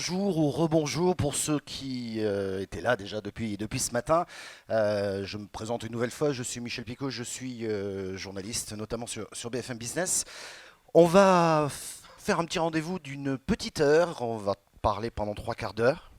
bonjour ou rebonjour pour ceux qui étaient là déjà depuis ce matin. Je me présente une nouvelle fois, je suis Michel Picot, je suis journaliste notamment sur BFM Business. On va faire un petit rendez-vous d'une petite heure, on va parler pendant trois quarts d'heure.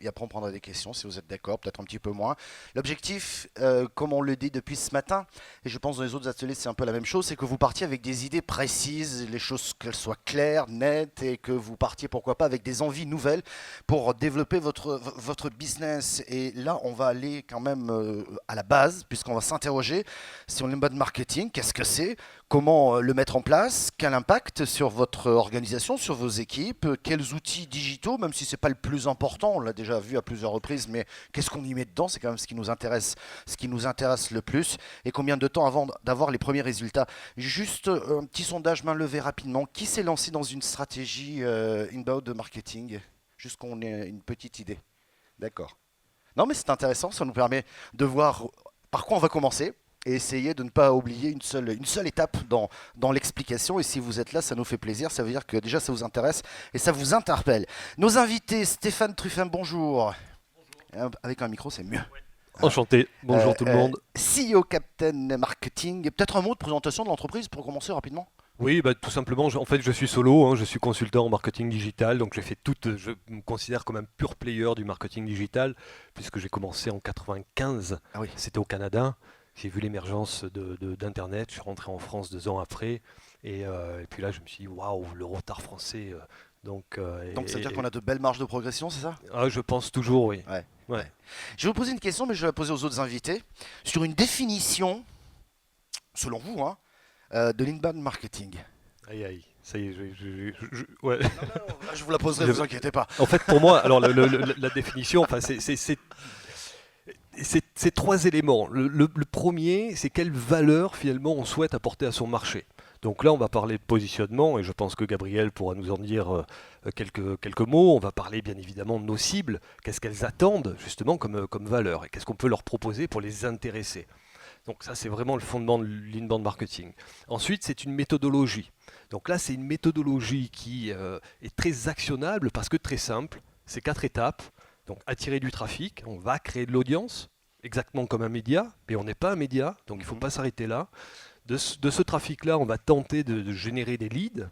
Et après, on prendra des questions si vous êtes d'accord, peut-être un petit peu moins. L'objectif, comme on le dit depuis ce matin, et je pense dans les autres ateliers c'est un peu la même chose, c'est que vous partiez avec des idées précises, les choses qu'elles soient claires, nettes, et que vous partiez pourquoi pas avec des envies nouvelles pour développer votre business. Et là, on va aller quand même à la base, puisqu'on va s'interroger sur l'inbound marketing. Qu'est-ce que c'est? Comment le mettre en place? Quel impact sur votre organisation, sur vos équipes? Quels outils digitaux, même si ce n'est pas le plus important, on l'a déjà vu à plusieurs reprises, mais qu'est-ce qu'on y met dedans? C'est quand même ce qui nous intéresse le plus. Et combien de temps avant d'avoir les premiers résultats? Juste un petit sondage main levée rapidement. Qui s'est lancé dans une stratégie inbound marketing? Juste qu'on ait une petite idée. D'accord. Non, mais c'est intéressant, ça nous permet de voir par quoi on va commencer et essayer de ne pas oublier une seule étape dans l'explication. Et si vous êtes là, ça nous fait plaisir, ça veut dire que déjà ça vous intéresse et ça vous interpelle. Nos invités, Stéphane Truffin, bonjour. Avec un micro, c'est mieux. Enchanté, bonjour tout le monde. CEO Captain Marketing, peut-être un mot de présentation de l'entreprise pour commencer rapidement. Oui, tout simplement, en fait je suis solo, je suis consultant en marketing digital, donc je me considère comme un pur player du marketing digital, puisque j'ai commencé en 95, Ah oui. c'était au Canada, j'ai vu l'émergence d'Internet, je suis rentré en France 2 ans après, et puis là je me suis dit, waouh, le retard français, Donc ça veut dire qu'on a de belles marges de progression, c'est ça? je pense toujours, oui. Ouais. Ouais. Je vais vous poser une question, mais je vais la poser aux autres invités, sur une définition, selon vous, hein, de l'inbound marketing. Aïe aïe, ça y est, ouais. Non, non, je vous la poserai, ne vous inquiétez pas. En fait, pour moi, alors la définition, enfin, c'est trois éléments. Le premier, c'est quelle valeur finalement on souhaite apporter à son marché. Donc là, on va parler de positionnement, et je pense que Gabriel pourra nous en dire quelques mots. On va parler bien évidemment de nos cibles, qu'est-ce qu'elles attendent justement comme valeur, et qu'est-ce qu'on peut leur proposer pour les intéresser. Donc ça, c'est vraiment le fondement de l'inbound marketing. Ensuite, c'est une méthodologie. Donc là, c'est une méthodologie qui est très actionnable parce que très simple. C'est 4 étapes. Donc attirer du trafic, on va créer de l'audience, exactement comme un média, mais on n'est pas un média, donc il ne faut pas s'arrêter là. De ce trafic-là, on va tenter de générer des leads.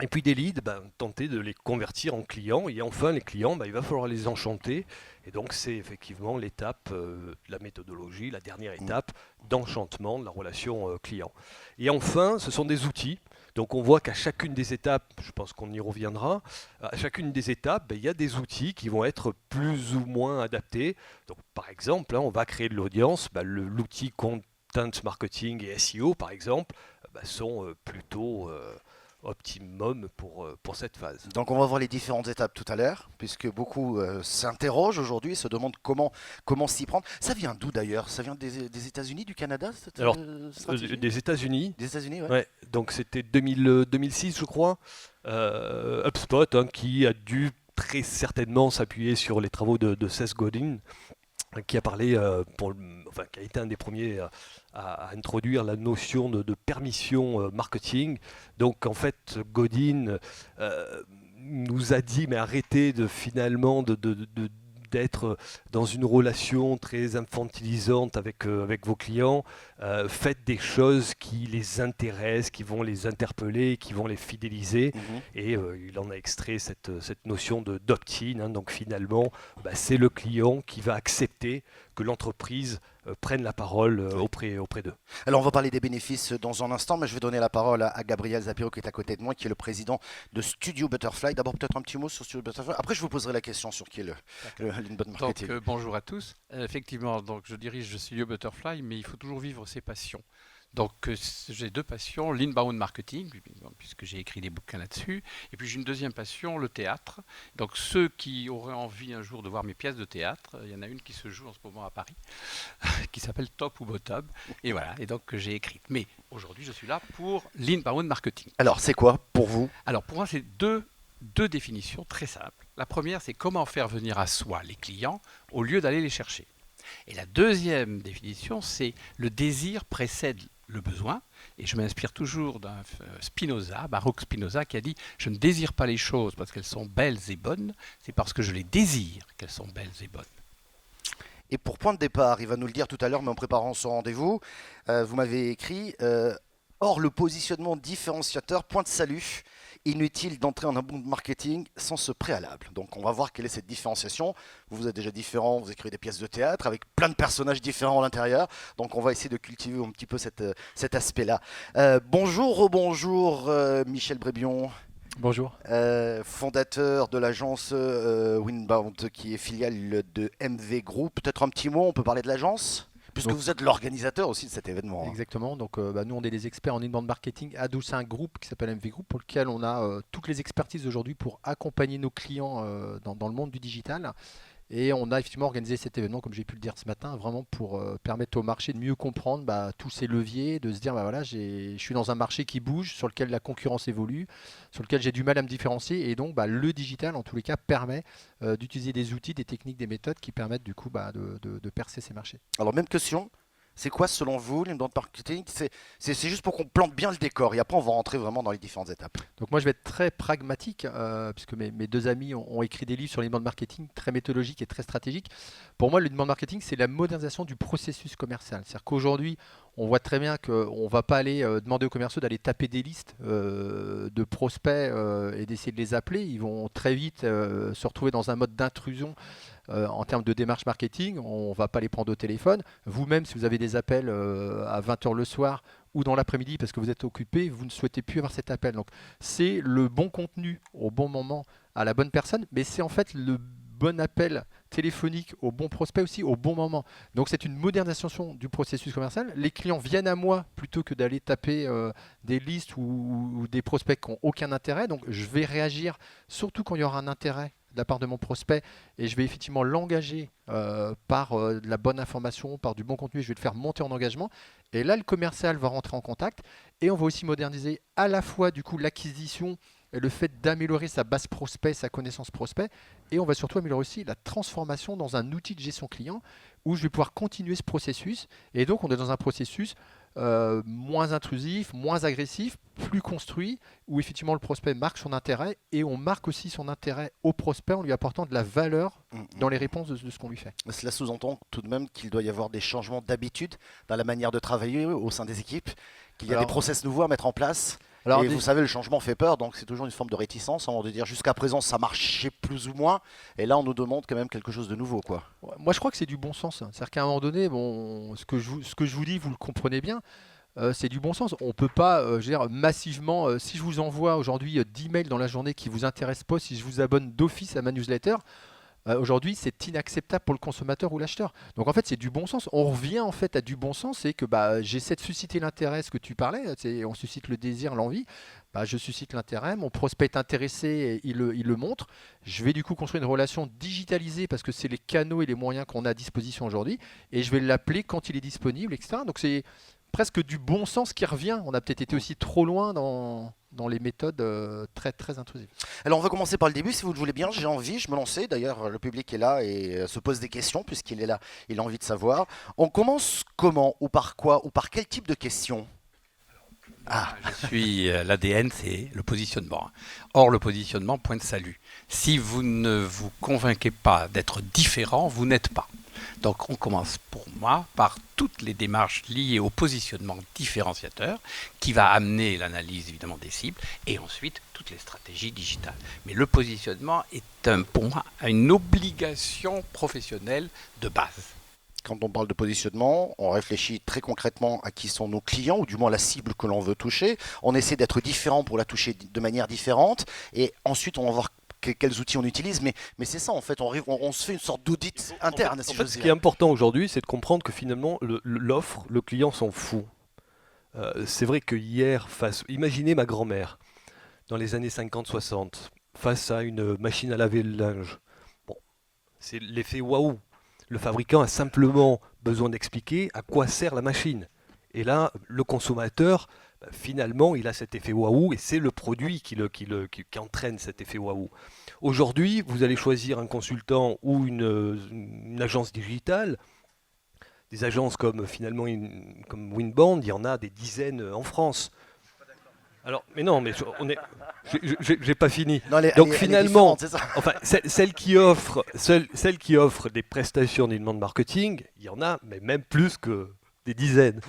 Et puis des leads, tenter de les convertir en clients. Et enfin, les clients, il va falloir les enchanter. Et donc, c'est effectivement l'étape de la méthodologie, la dernière étape d'enchantement de la relation client. Et enfin, ce sont des outils. Donc, on voit qu'à chacune des étapes, je pense qu'on y reviendra, à chacune des étapes, il y a des outils qui vont être plus ou moins adaptés. Donc, par exemple, on va créer de l'audience. L'outil content marketing et SEO, par exemple, sont plutôt optimum pour cette phase. Donc on va voir les différentes étapes tout à l'heure, puisque beaucoup s'interrogent aujourd'hui, se demandent comment s'y prendre. Ça vient d'où d'ailleurs? Ça vient des États-Unis, du Canada, cette Alors, stratégie? des États-Unis. Des États-Unis, ouais. Ouais, donc c'était 2006, je crois. HubSpot, qui a dû très certainement s'appuyer sur les travaux de Seth Godin, qui a parlé, qui a été un des premiers à introduire la notion de permission marketing. Donc en fait, Godin nous a dit, mais arrêtez finalement d'être dans une relation très infantilisante avec vos clients. Faites des choses qui les intéressent, qui vont les interpeller, qui vont les fidéliser. Et il en a extrait cette notion d'opt-in. Donc finalement, c'est le client qui va accepter que l'entreprise prenne la parole auprès d'eux. Alors on va parler des bénéfices dans un instant, mais je vais donner la parole à Gabriel Zapiro qui est à côté de moi, qui est le président de Studio Butterfly. D'abord peut-être un petit mot sur Studio Butterfly. Après je vous poserai la question sur qui est l'inbound marketing. Donc bonjour à tous. Effectivement, donc je dirige Studio Butterfly, mais il faut toujours vivre ses passions. Donc j'ai 2 passions, l'inbound marketing, puisque j'ai écrit des bouquins là-dessus, et puis j'ai une deuxième passion, le théâtre. Donc ceux qui auraient envie un jour de voir mes pièces de théâtre, il y en a une qui se joue en ce moment à Paris, qui s'appelle Top ou Bottom, et voilà, et donc que j'ai écrite. Mais aujourd'hui je suis là pour l'inbound marketing. Alors c'est quoi pour vous? Alors pour moi c'est deux définitions très simples. La première c'est comment faire venir à soi les clients au lieu d'aller les chercher. Et la deuxième définition c'est le désir précède le besoin. Et je m'inspire toujours d'un Spinoza, Baruch Spinoza, qui a dit « Je ne désire pas les choses parce qu'elles sont belles et bonnes, c'est parce que je les désire qu'elles sont belles et bonnes. » Et pour point de départ, il va nous le dire tout à l'heure, mais en préparant son rendez-vous, vous m'avez écrit Or, le positionnement différenciateur, point de salut, inutile d'entrer en inbound marketing sans ce préalable. Donc, on va voir quelle est cette différenciation. Vous êtes déjà différent, vous écrivez des pièces de théâtre avec plein de personnages différents à l'intérieur. Donc, on va essayer de cultiver un petit peu cet aspect-là. Bonjour, rebonjour, Michel Brébion. Bonjour. Fondateur de l'agence Winbound, qui est filiale de MV Group. Peut-être un petit mot, on peut parler de l'agence puisque vous êtes l'organisateur aussi de cet événement. Exactement. Donc, nous, on est des experts en inbound marketing adossés à un groupe qui s'appelle MV Group, pour lequel on a toutes les expertises aujourd'hui pour accompagner nos clients dans le monde du digital. Et on a effectivement organisé cet événement, comme j'ai pu le dire ce matin, vraiment pour permettre au marché de mieux comprendre tous ces leviers, de se dire voilà, je suis dans un marché qui bouge, sur lequel la concurrence évolue, sur lequel j'ai du mal à me différencier. Et donc, le digital, en tous les cas, permet d'utiliser des outils, des techniques, des méthodes qui permettent du coup de percer ces marchés. Alors, même question. C'est quoi, selon vous, l'inbound marketing? C'est juste pour qu'on plante bien le décor et après on va rentrer vraiment dans les différentes étapes. Donc moi je vais être très pragmatique puisque mes deux amis ont écrit des livres sur l'inbound marketing très méthodologiques et très stratégiques. Pour moi l'inbound marketing c'est la modernisation du processus commercial. C'est-à-dire qu'aujourd'hui on voit très bien qu'on ne va pas aller demander aux commerciaux d'aller taper des listes de prospects et d'essayer de les appeler. Ils vont très vite se retrouver dans un mode d'intrusion en termes de démarche marketing. On ne va pas les prendre au téléphone. Vous-même, si vous avez des appels à 20h le soir ou dans l'après-midi parce que vous êtes occupé, vous ne souhaitez plus avoir cet appel. Donc c'est le bon contenu au bon moment à la bonne personne, mais c'est en fait le bon appel téléphonique au bon prospect aussi au bon moment. Donc c'est une modernisation du processus commercial. Les clients viennent à moi plutôt que d'aller taper des listes ou des prospects qui n'ont aucun intérêt. Donc je vais réagir surtout quand il y aura un intérêt de la part de mon prospect et je vais effectivement l'engager par de la bonne information, par du bon contenu, je vais le faire monter en engagement et là le commercial va rentrer en contact et on va aussi moderniser à la fois du coup l'acquisition et le fait d'améliorer sa base prospect, sa connaissance prospect et on va surtout améliorer aussi la transformation dans un outil de gestion client où je vais pouvoir continuer ce processus et donc on est dans un processus moins intrusif, moins agressif, plus construit, où effectivement le prospect marque son intérêt et on marque aussi son intérêt au prospect en lui apportant de la valeur dans les réponses de ce qu'on lui fait. Cela sous-entend tout de même qu'il doit y avoir des changements d'habitude dans la manière de travailler au sein des équipes, qu'il y a des process nouveaux à mettre en place. Et vous savez, le changement fait peur, donc c'est toujours une forme de réticence, de dire jusqu'à présent ça marchait plus ou moins, et là on nous demande quand même quelque chose de nouveau, quoi. Moi je crois que c'est du bon sens. C'est-à-dire qu'à un moment donné, ce que je vous dis, vous le comprenez bien, c'est du bon sens. On ne peut pas massivement, si je vous envoie aujourd'hui 10 mails dans la journée qui ne vous intéressent pas, si je vous abonne d'office à ma newsletter, aujourd'hui c'est inacceptable pour le consommateur ou l'acheteur. Donc en fait c'est du bon sens. On revient en fait à du bon sens, c'est que j'essaie de susciter l'intérêt, ce que tu parlais, on suscite le désir, l'envie. Je suscite l'intérêt, mon prospect est intéressé et il le montre. Je vais du coup construire une relation digitalisée parce que c'est les canaux et les moyens qu'on a à disposition aujourd'hui et je vais l'appeler quand il est disponible, etc. Donc c'est presque du bon sens qui revient. On a peut-être été aussi trop loin dans les méthodes très, très intrusives. Alors on va commencer par le début, si vous le voulez bien. J'ai envie, je me lançais. D'ailleurs, le public est là et se pose des questions puisqu'il est là. Il a envie de savoir. On commence comment ou par quoi ou par quel type de questions? Je suis l'ADN, c'est le positionnement. Or, le positionnement, point de salut. Si vous ne vous convainquez pas d'être différent, vous n'êtes pas. Donc, on commence pour moi par toutes les démarches liées au positionnement différenciateur qui va amener l'analyse évidemment des cibles et ensuite toutes les stratégies digitales. Mais le positionnement est pour moi une obligation professionnelle de base. Quand on parle de positionnement, on réfléchit très concrètement à qui sont nos clients, ou du moins la cible que l'on veut toucher. On essaie d'être différent pour la toucher de manière différente. Et ensuite, on va voir quels outils on utilise. Mais c'est ça, en fait, on se fait une sorte d'audit interne. En fait, ce qui est important aujourd'hui, c'est de comprendre que finalement, l'offre, le client s'en fout. C'est vrai que hier, imaginez ma grand-mère, dans les années 50-60, face à une machine à laver le linge. Bon, c'est l'effet waouh. Le fabricant a simplement besoin d'expliquer à quoi sert la machine. Et là, le consommateur, finalement, il a cet effet waouh et c'est le produit qui entraîne cet effet waouh. Aujourd'hui, vous allez choisir un consultant ou une agence digitale. des agences comme finalement comme Winbond, il y en a des dizaines en France. Alors, mais non, mais j'ai pas fini. Non, Donc elle est finalement, différente, c'est ça. enfin, celles qui offrent des prestations d'inbound marketing, il y en a, mais même plus que des dizaines.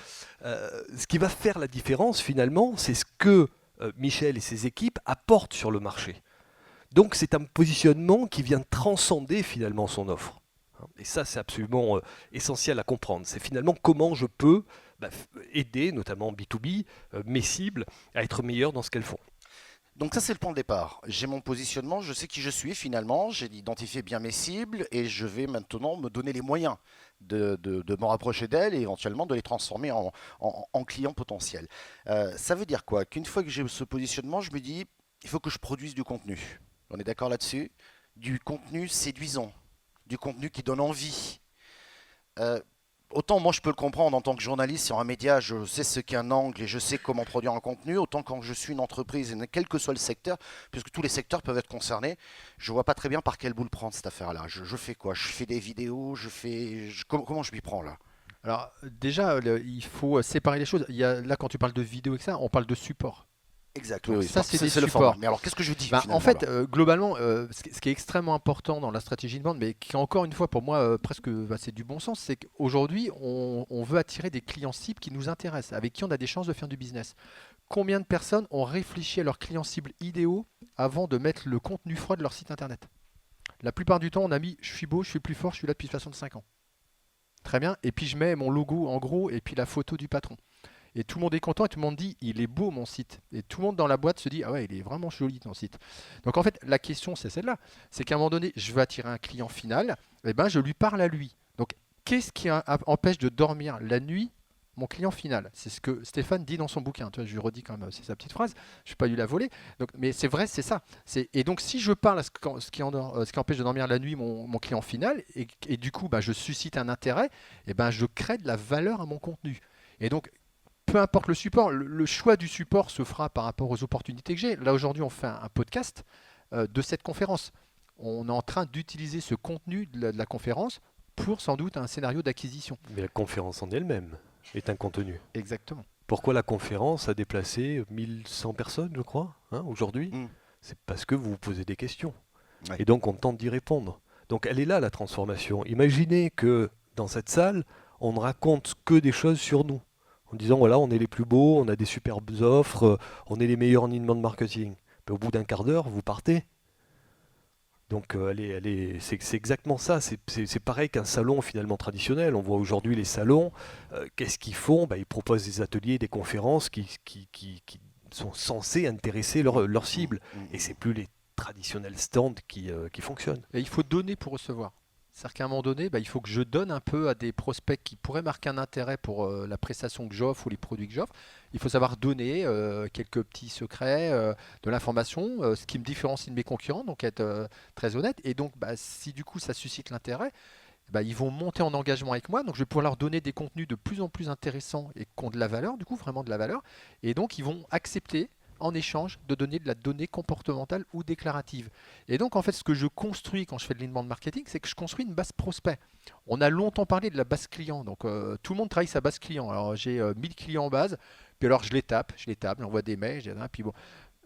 Ce qui va faire la différence finalement, c'est ce que Michel et ses équipes apportent sur le marché. Donc c'est un positionnement qui vient transcender finalement son offre. Et ça, c'est absolument essentiel à comprendre. C'est finalement comment je peux aider, notamment B2B, mes cibles, à être meilleures dans ce qu'elles font. Donc ça, c'est le point de départ. J'ai mon positionnement, je sais qui je suis finalement, j'ai identifié bien mes cibles et je vais maintenant me donner les moyens de me rapprocher d'elles et éventuellement de les transformer en clients potentiels. Ça veut dire quoi? Qu'une fois que j'ai ce positionnement, je me dis, il faut que je produise du contenu. On est d'accord là-dessus? Du contenu séduisant, du contenu qui donne envie. Autant moi je peux le comprendre en tant que journaliste sur un média, je sais ce qu'est un angle et je sais comment produire un contenu, autant quand je suis une entreprise, et quel que soit le secteur, puisque tous les secteurs peuvent être concernés, je vois pas très bien par quelle boule prendre cette affaire-là. Je fais quoi? Je fais des vidéos, comment je m'y prends là? Alors déjà, il faut séparer les choses. Là, quand tu parles de vidéo et ça, on parle de support. Exact, Donc oui, ça, c'est des le format. supports. Mais alors qu'est-ce que je dis En finalement fait, là globalement, ce qui est extrêmement important dans la stratégie de vente, mais qui encore une fois pour moi presque c'est du bon sens, c'est qu'aujourd'hui on veut attirer des clients cibles qui nous intéressent, avec qui on a des chances de faire du business. Combien de personnes ont réfléchi à leurs clients cibles idéaux avant de mettre le contenu froid de leur site internet? La plupart du temps, on a mis je suis beau, je suis plus fort, je suis là depuis 65 ans. Très bien. Et puis je mets mon logo en gros et puis la photo du patron. Et tout le monde est content et tout le monde dit il est beau mon site. Et tout le monde dans la boîte se dit ah ouais, il est vraiment joli ton site. Donc en fait, la question c'est celle-là. C'est qu'à un moment donné, je veux attirer un client final, et ben je lui parle à lui. Donc qu'est-ce qui empêche de dormir la nuit mon client final? C'est ce que Stéphane dit dans son bouquin. Tu vois, je lui redis quand même, c'est sa petite phrase. Je ne vais pas lui la voler. Donc, mais c'est vrai, c'est ça. Et donc si je parle à ce qui empêche de dormir la nuit mon client final, et du coup je suscite un intérêt, et ben je crée de la valeur à mon contenu. Et donc peu importe le support, le choix du support se fera par rapport aux opportunités que j'ai. Là, aujourd'hui, on fait un podcast de cette conférence. On est en train d'utiliser ce contenu de la conférence pour sans doute un scénario d'acquisition. Mais la conférence en elle-même est un contenu. Exactement. Pourquoi la conférence a déplacé 1100 personnes, je crois, aujourd'hui? C'est parce que vous vous posez des questions. Ouais. Et donc, on tente d'y répondre. Donc, elle est là, la transformation. Imaginez que dans cette salle, on ne raconte que des choses sur nous. En disant, voilà, on est les plus beaux, on a des superbes offres, on est les meilleurs en inbound marketing. Mais au bout d'un quart d'heure, vous partez. Donc c'est exactement ça. C'est pareil qu'un salon finalement traditionnel. On voit aujourd'hui les salons. Qu'est-ce qu'ils font? Ils proposent des ateliers, des conférences qui sont censés intéresser leur cible. Et c'est plus les traditionnels stands qui fonctionnent. Et il faut donner pour recevoir. C'est-à-dire qu'à un moment donné, il faut que je donne un peu à des prospects qui pourraient marquer un intérêt pour la prestation que j'offre ou les produits que j'offre. Il faut savoir donner quelques petits secrets, de l'information, ce qui me différencie de mes concurrents, donc être très honnête. Et donc, si du coup ça suscite l'intérêt, ils vont monter en engagement avec moi. Donc, je vais pouvoir leur donner des contenus de plus en plus intéressants et qui ont de la valeur, du coup, vraiment de la valeur. Et donc, ils vont accepter en échange de donner de la donnée comportementale ou déclarative. Et donc en fait ce que je construis quand je fais de l'inbound marketing, c'est que je construis une base prospect. On a longtemps parlé de la base client, donc tout le monde travaille sa base client. Alors j'ai 1000 clients en base, puis alors je les tape, j'envoie des mails, puis bon.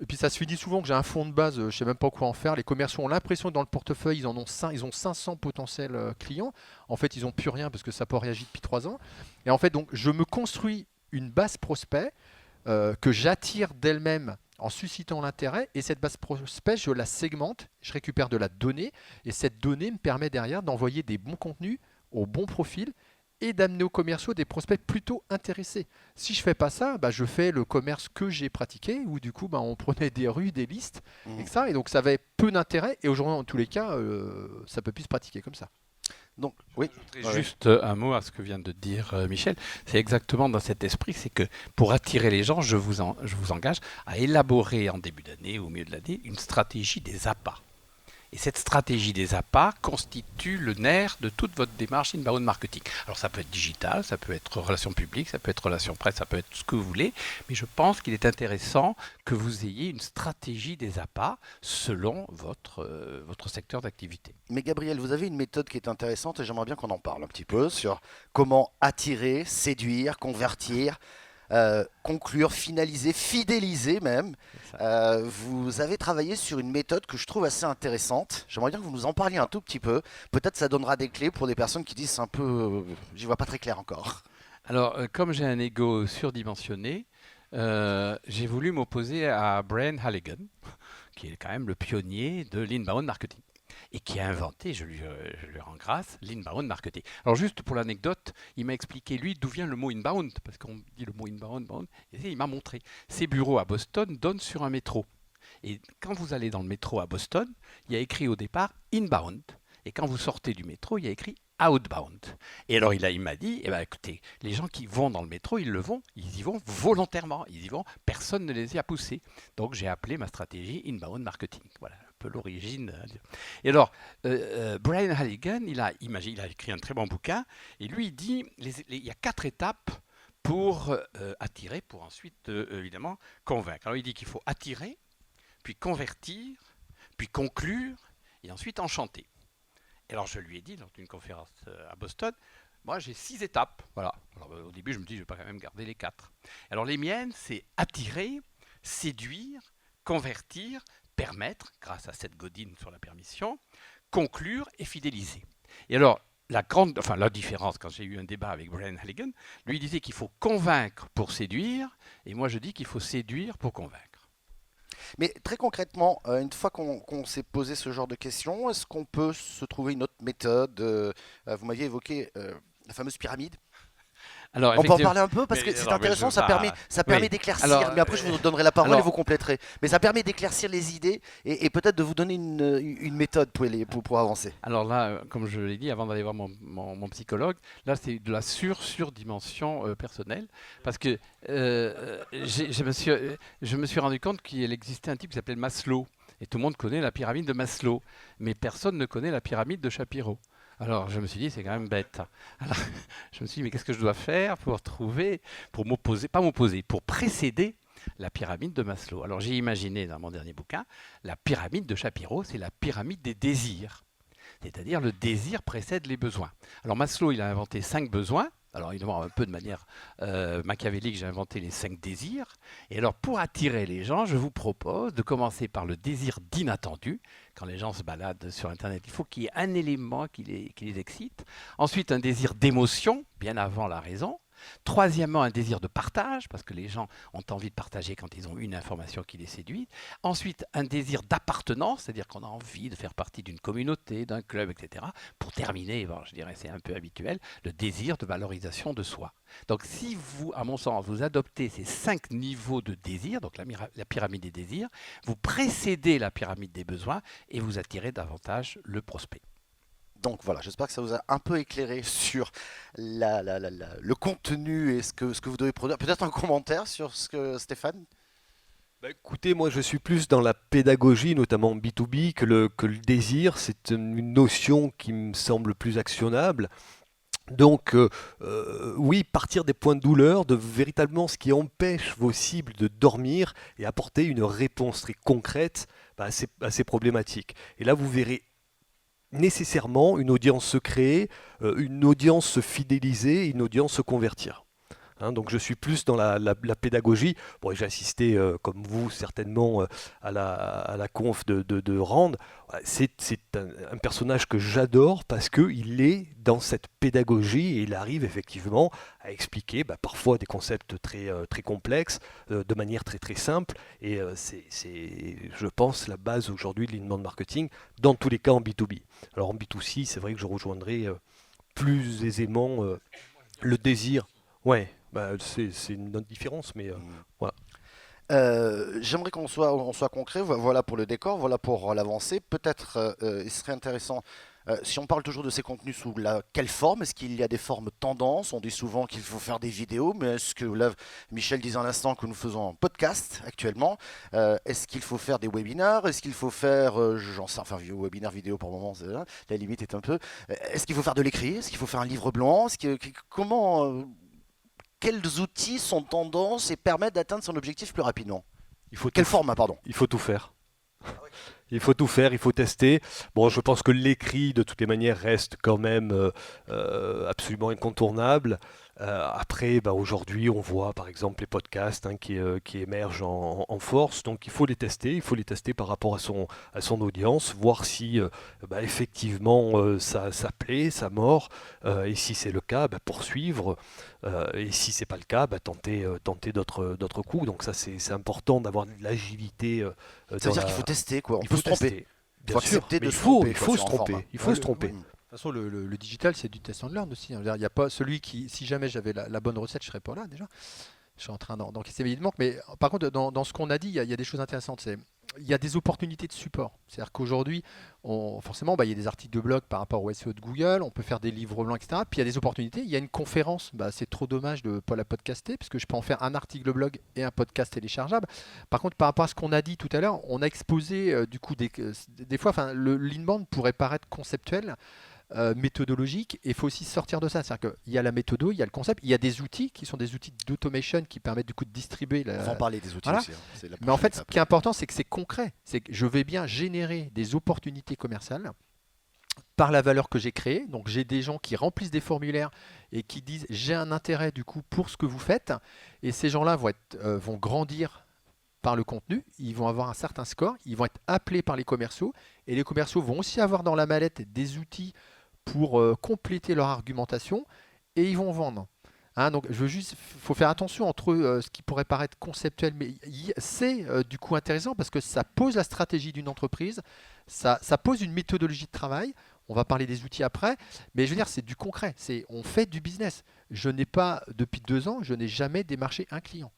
Et puis ça se finit souvent que j'ai un fond de base, je ne sais même pas quoi en faire. Les commerciaux ont l'impression que dans le portefeuille, ils ont 500 potentiels clients. En fait, ils n'ont plus rien parce que ça n'a pas réagi depuis 3 ans. Et en fait, donc, je me construis une base prospect que j'attire d'elle-même en suscitant l'intérêt, et cette base prospect, je la segmente, je récupère de la donnée, et cette donnée me permet derrière d'envoyer des bons contenus au bon profil et d'amener aux commerciaux des prospects plutôt intéressés. Si je ne fais pas ça, je fais le commerce que j'ai pratiqué, où du coup on prenait des rues, des listes, et donc ça avait peu d'intérêt, et aujourd'hui en tous les cas, ça ne peut plus se pratiquer comme ça. Donc, oui. Juste un mot à ce que vient de dire Michel. C'est exactement dans cet esprit, c'est que pour attirer les gens, je vous engage à élaborer en début d'année ou au milieu de l'année une stratégie des appâts. Et cette stratégie des appâts constitue le nerf de toute votre démarche inbound marketing. Alors ça peut être digital, ça peut être relations publiques, ça peut être relations presse, ça peut être ce que vous voulez, mais je pense qu'il est intéressant que vous ayez une stratégie des appâts selon votre secteur d'activité. Mais Gabriel, vous avez une méthode qui est intéressante et j'aimerais bien qu'on en parle un petit peu sur comment attirer, séduire, convertir, conclure, finaliser, fidéliser même. Vous avez travaillé sur une méthode que je trouve assez intéressante. J'aimerais bien que vous nous en parliez un tout petit peu. Peut-être ça donnera des clés pour des personnes qui disent un peu, j'y vois pas très clair encore. Alors, comme j'ai un ego surdimensionné, j'ai voulu m'opposer à Brian Halligan, qui est quand même le pionnier de l'inbound marketing et qui a inventé, je lui rends grâce, l'inbound marketing. Alors juste pour l'anecdote, il m'a expliqué lui d'où vient le mot inbound, parce qu'on dit le mot inbound, et il m'a montré. Ses bureaux à Boston donnent sur un métro. Et quand vous allez dans le métro à Boston, il y a écrit au départ inbound. Et quand vous sortez du métro, il y a écrit outbound. Et alors il m'a dit, eh ben, écoutez, les gens qui vont dans le métro, ils y vont volontairement, ils y vont, personne ne les y a poussés. Donc j'ai appelé ma stratégie inbound marketing. Voilà un peu l'origine. Et alors, Brian Halligan, il a écrit un très bon bouquin, et lui il dit, il y a 4 étapes pour attirer, pour ensuite évidemment convaincre. Alors il dit qu'il faut attirer, puis convertir, puis conclure, et ensuite enchanter. Et alors je lui ai dit, lors d'une conférence à Boston, moi j'ai 6 étapes. Voilà. Alors, au début je me dis, je ne vais pas quand même garder les 4. Alors les miennes, c'est attirer, séduire, convertir, permettre, grâce à cette godine sur la permission, conclure et fidéliser. Et alors, la différence, quand j'ai eu un débat avec Brian Halligan, lui il disait qu'il faut convaincre pour séduire, et moi je dis qu'il faut séduire pour convaincre. Mais très concrètement, une fois qu'on s'est posé ce genre de questions, est-ce qu'on peut se trouver une autre méthode Vous m'aviez évoqué la fameuse pyramide. Alors, On peut en parler un peu parce que c'est intéressant, ça permet Oui. d'éclaircir. Alors, Mais après, je vous donnerai la parole alors- et vous compléterez. Mais ça permet d'éclaircir les idées et peut-être de vous donner une méthode pour avancer. Alors là, comme je l'ai dit avant d'aller voir mon psychologue, là c'est de la surdimension personnelle parce que je me suis rendu compte qu'il existait un type qui s'appelait Maslow et tout le monde connaît la pyramide de Maslow, mais personne ne connaît la pyramide de Shapiro. Alors je me suis dit c'est quand même bête. Alors je me suis dit mais qu'est-ce que je dois faire pour précéder la pyramide de Maslow. Alors j'ai imaginé dans mon dernier bouquin, la pyramide de Shapiro, c'est la pyramide des désirs. C'est-à-dire le désir précède les besoins. Alors Maslow, il a inventé 5 besoins. Alors évidemment, un peu de manière machiavélique, j'ai inventé les 5 désirs. Et alors pour attirer les gens, je vous propose de commencer par le désir d'inattendu. Quand les gens se baladent sur Internet, il faut qu'il y ait un élément qui les excite. Ensuite, un désir d'émotion, bien avant la raison. Troisièmement, un désir de partage, parce que les gens ont envie de partager quand ils ont une information qui les séduit. Ensuite, un désir d'appartenance, c'est-à-dire qu'on a envie de faire partie d'une communauté, d'un club, etc. Pour terminer, bon, je dirais c'est un peu habituel, le désir de valorisation de soi. Donc si vous, à mon sens, vous adoptez ces 5 niveaux de désir, donc la pyramide des désirs, vous précédez la pyramide des besoins et vous attirez davantage le prospect. Donc voilà, j'espère que ça vous a un peu éclairé sur le contenu et ce que vous devez produire. Peut-être un commentaire sur ce que Stéphane. Bah, écoutez, moi je suis plus dans la pédagogie, notamment B2B, que le désir. C'est une notion qui me semble plus actionnable. Donc oui, partir des points de douleur, de véritablement ce qui empêche vos cibles de dormir et apporter une réponse très concrète à ces problématiques. Et là, vous verrez nécessairement une audience se créer, une audience se fidéliser, une audience se convertir. Donc je suis plus dans la pédagogie. Bon, j'ai assisté, comme vous certainement, à la conf de Rand. C'est un personnage que j'adore parce qu'il est dans cette pédagogie et il arrive effectivement à expliquer parfois des concepts très complexes de manière très simple. Et c'est, je pense, la base aujourd'hui de l'inbound marketing, dans tous les cas en B2B. Alors en B2C, c'est vrai que je rejoindrai plus aisément le désir. Ouais. C'est une autre différence, mais voilà. J'aimerais on soit concret. Voilà pour le décor, voilà pour l'avancée. Peut-être il serait intéressant Si on parle toujours de ces contenus sous quelle forme? Est-ce qu'il y a des formes tendances? On dit souvent qu'il faut faire des vidéos, mais est-ce que là, Michel disait à l'instant que nous faisons un podcast actuellement, est-ce qu'il faut faire des webinaires? Est-ce qu'il faut faire, j'en sais, enfin, webinaire vidéo pour le moment, la limite est un peu. Est-ce qu'il faut faire de l'écrit? Est-ce qu'il faut faire un livre blanc? Quels outils sont tendances et permettent d'atteindre son objectif plus rapidement? Quel format, pardon? Il faut tout faire. Il faut tout faire, il faut tester. Bon, je pense que l'écrit, de toutes les manières, reste quand même absolument incontournable. Après, aujourd'hui, on voit par exemple les podcasts qui émergent en force. Donc, il faut les tester. Il faut les tester par rapport à son audience, voir si effectivement ça plaît, ça mord. Et si c'est le cas, poursuivre. Et si c'est pas le cas, tenter d'autres coups. Donc ça, c'est important d'avoir de l'agilité. Ça veut dire qu'il faut tester, quoi. Il faut se tromper. tester. Il faut accepter de se tromper. tromper. Il faut se tromper. Il faut se tromper. De toute façon, le digital, c'est du test and learn aussi. Il n'y a pas celui qui, si jamais j'avais la bonne recette, je ne serais pas là déjà. Je suis en train d'encaisser mes manques. Mais par contre, dans ce qu'on a dit, il y a des choses intéressantes. Il y a des opportunités de support. C'est-à-dire qu'aujourd'hui, forcément, il y a des articles de blog par rapport au SEO de Google, on peut faire des livres blancs, etc. Puis il y a des opportunités. Il y a une conférence, c'est trop dommage de ne pas la podcaster, parce que je peux en faire un article de blog et un podcast téléchargeable. Par contre, par rapport à ce qu'on a dit tout à l'heure, on a exposé du coup des fois, le l'inbound pourrait paraître conceptuel, méthodologique, et il faut aussi sortir de ça. C'est-à-dire qu'il y a la méthode, il y a le concept, il y a des outils qui sont des outils d'automation qui permettent du coup de distribuer. On va en parler des outils voilà. aussi. Mais en fait, ce qui est important, c'est que c'est concret. C'est que je vais bien générer des opportunités commerciales par la valeur que j'ai créée. Donc j'ai des gens qui remplissent des formulaires et qui disent j'ai un intérêt du coup pour ce que vous faites. Et ces gens-là vont grandir par le contenu, ils vont avoir un certain score, ils vont être appelés par les commerciaux, et les commerciaux vont aussi avoir dans la mallette des outils pour compléter leur argumentation, et ils vont vendre. Donc faut faire attention entre ce qui pourrait paraître conceptuel, mais c'est du coup intéressant parce que ça pose la stratégie d'une entreprise, ça pose une méthodologie de travail. On va parler des outils après, mais je veux dire, c'est du concret, on fait du business. Depuis 2 ans, je n'ai jamais démarché un client.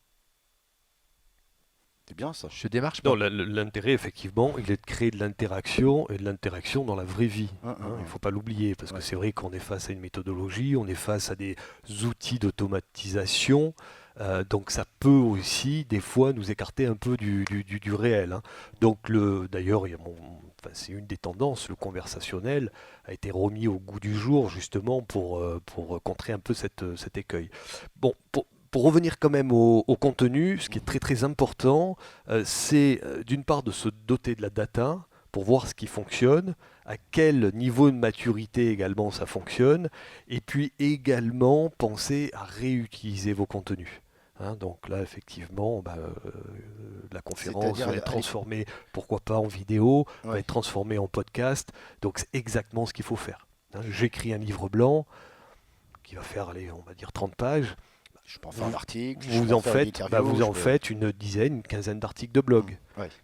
C'est bien ça. Je démarche pas. Non, l'intérêt, effectivement, il est de créer de l'interaction et de l'interaction dans la vraie vie. Il ne faut pas l'oublier, parce que c'est vrai qu'on est face à une méthodologie, on est face à des outils d'automatisation, donc ça peut aussi, des fois, nous écarter un peu du réel. Donc, d'ailleurs, c'est une des tendances, le conversationnel a été remis au goût du jour, justement, pour contrer un peu cet écueil. Bon, pour revenir quand même au contenu, ce qui est très très important, c'est d'une part de se doter de la data pour voir ce qui fonctionne, à quel niveau de maturité également ça fonctionne, et puis également penser à réutiliser vos contenus. Donc là, effectivement, la conférence va être transformée, pourquoi pas en vidéo, va être transformée en podcast, donc c'est exactement ce qu'il faut faire. J'écris un livre blanc qui va faire, on va dire 30 pages. Je peux en faire un article. Vous en faites une dizaine, une quinzaine d'articles de blog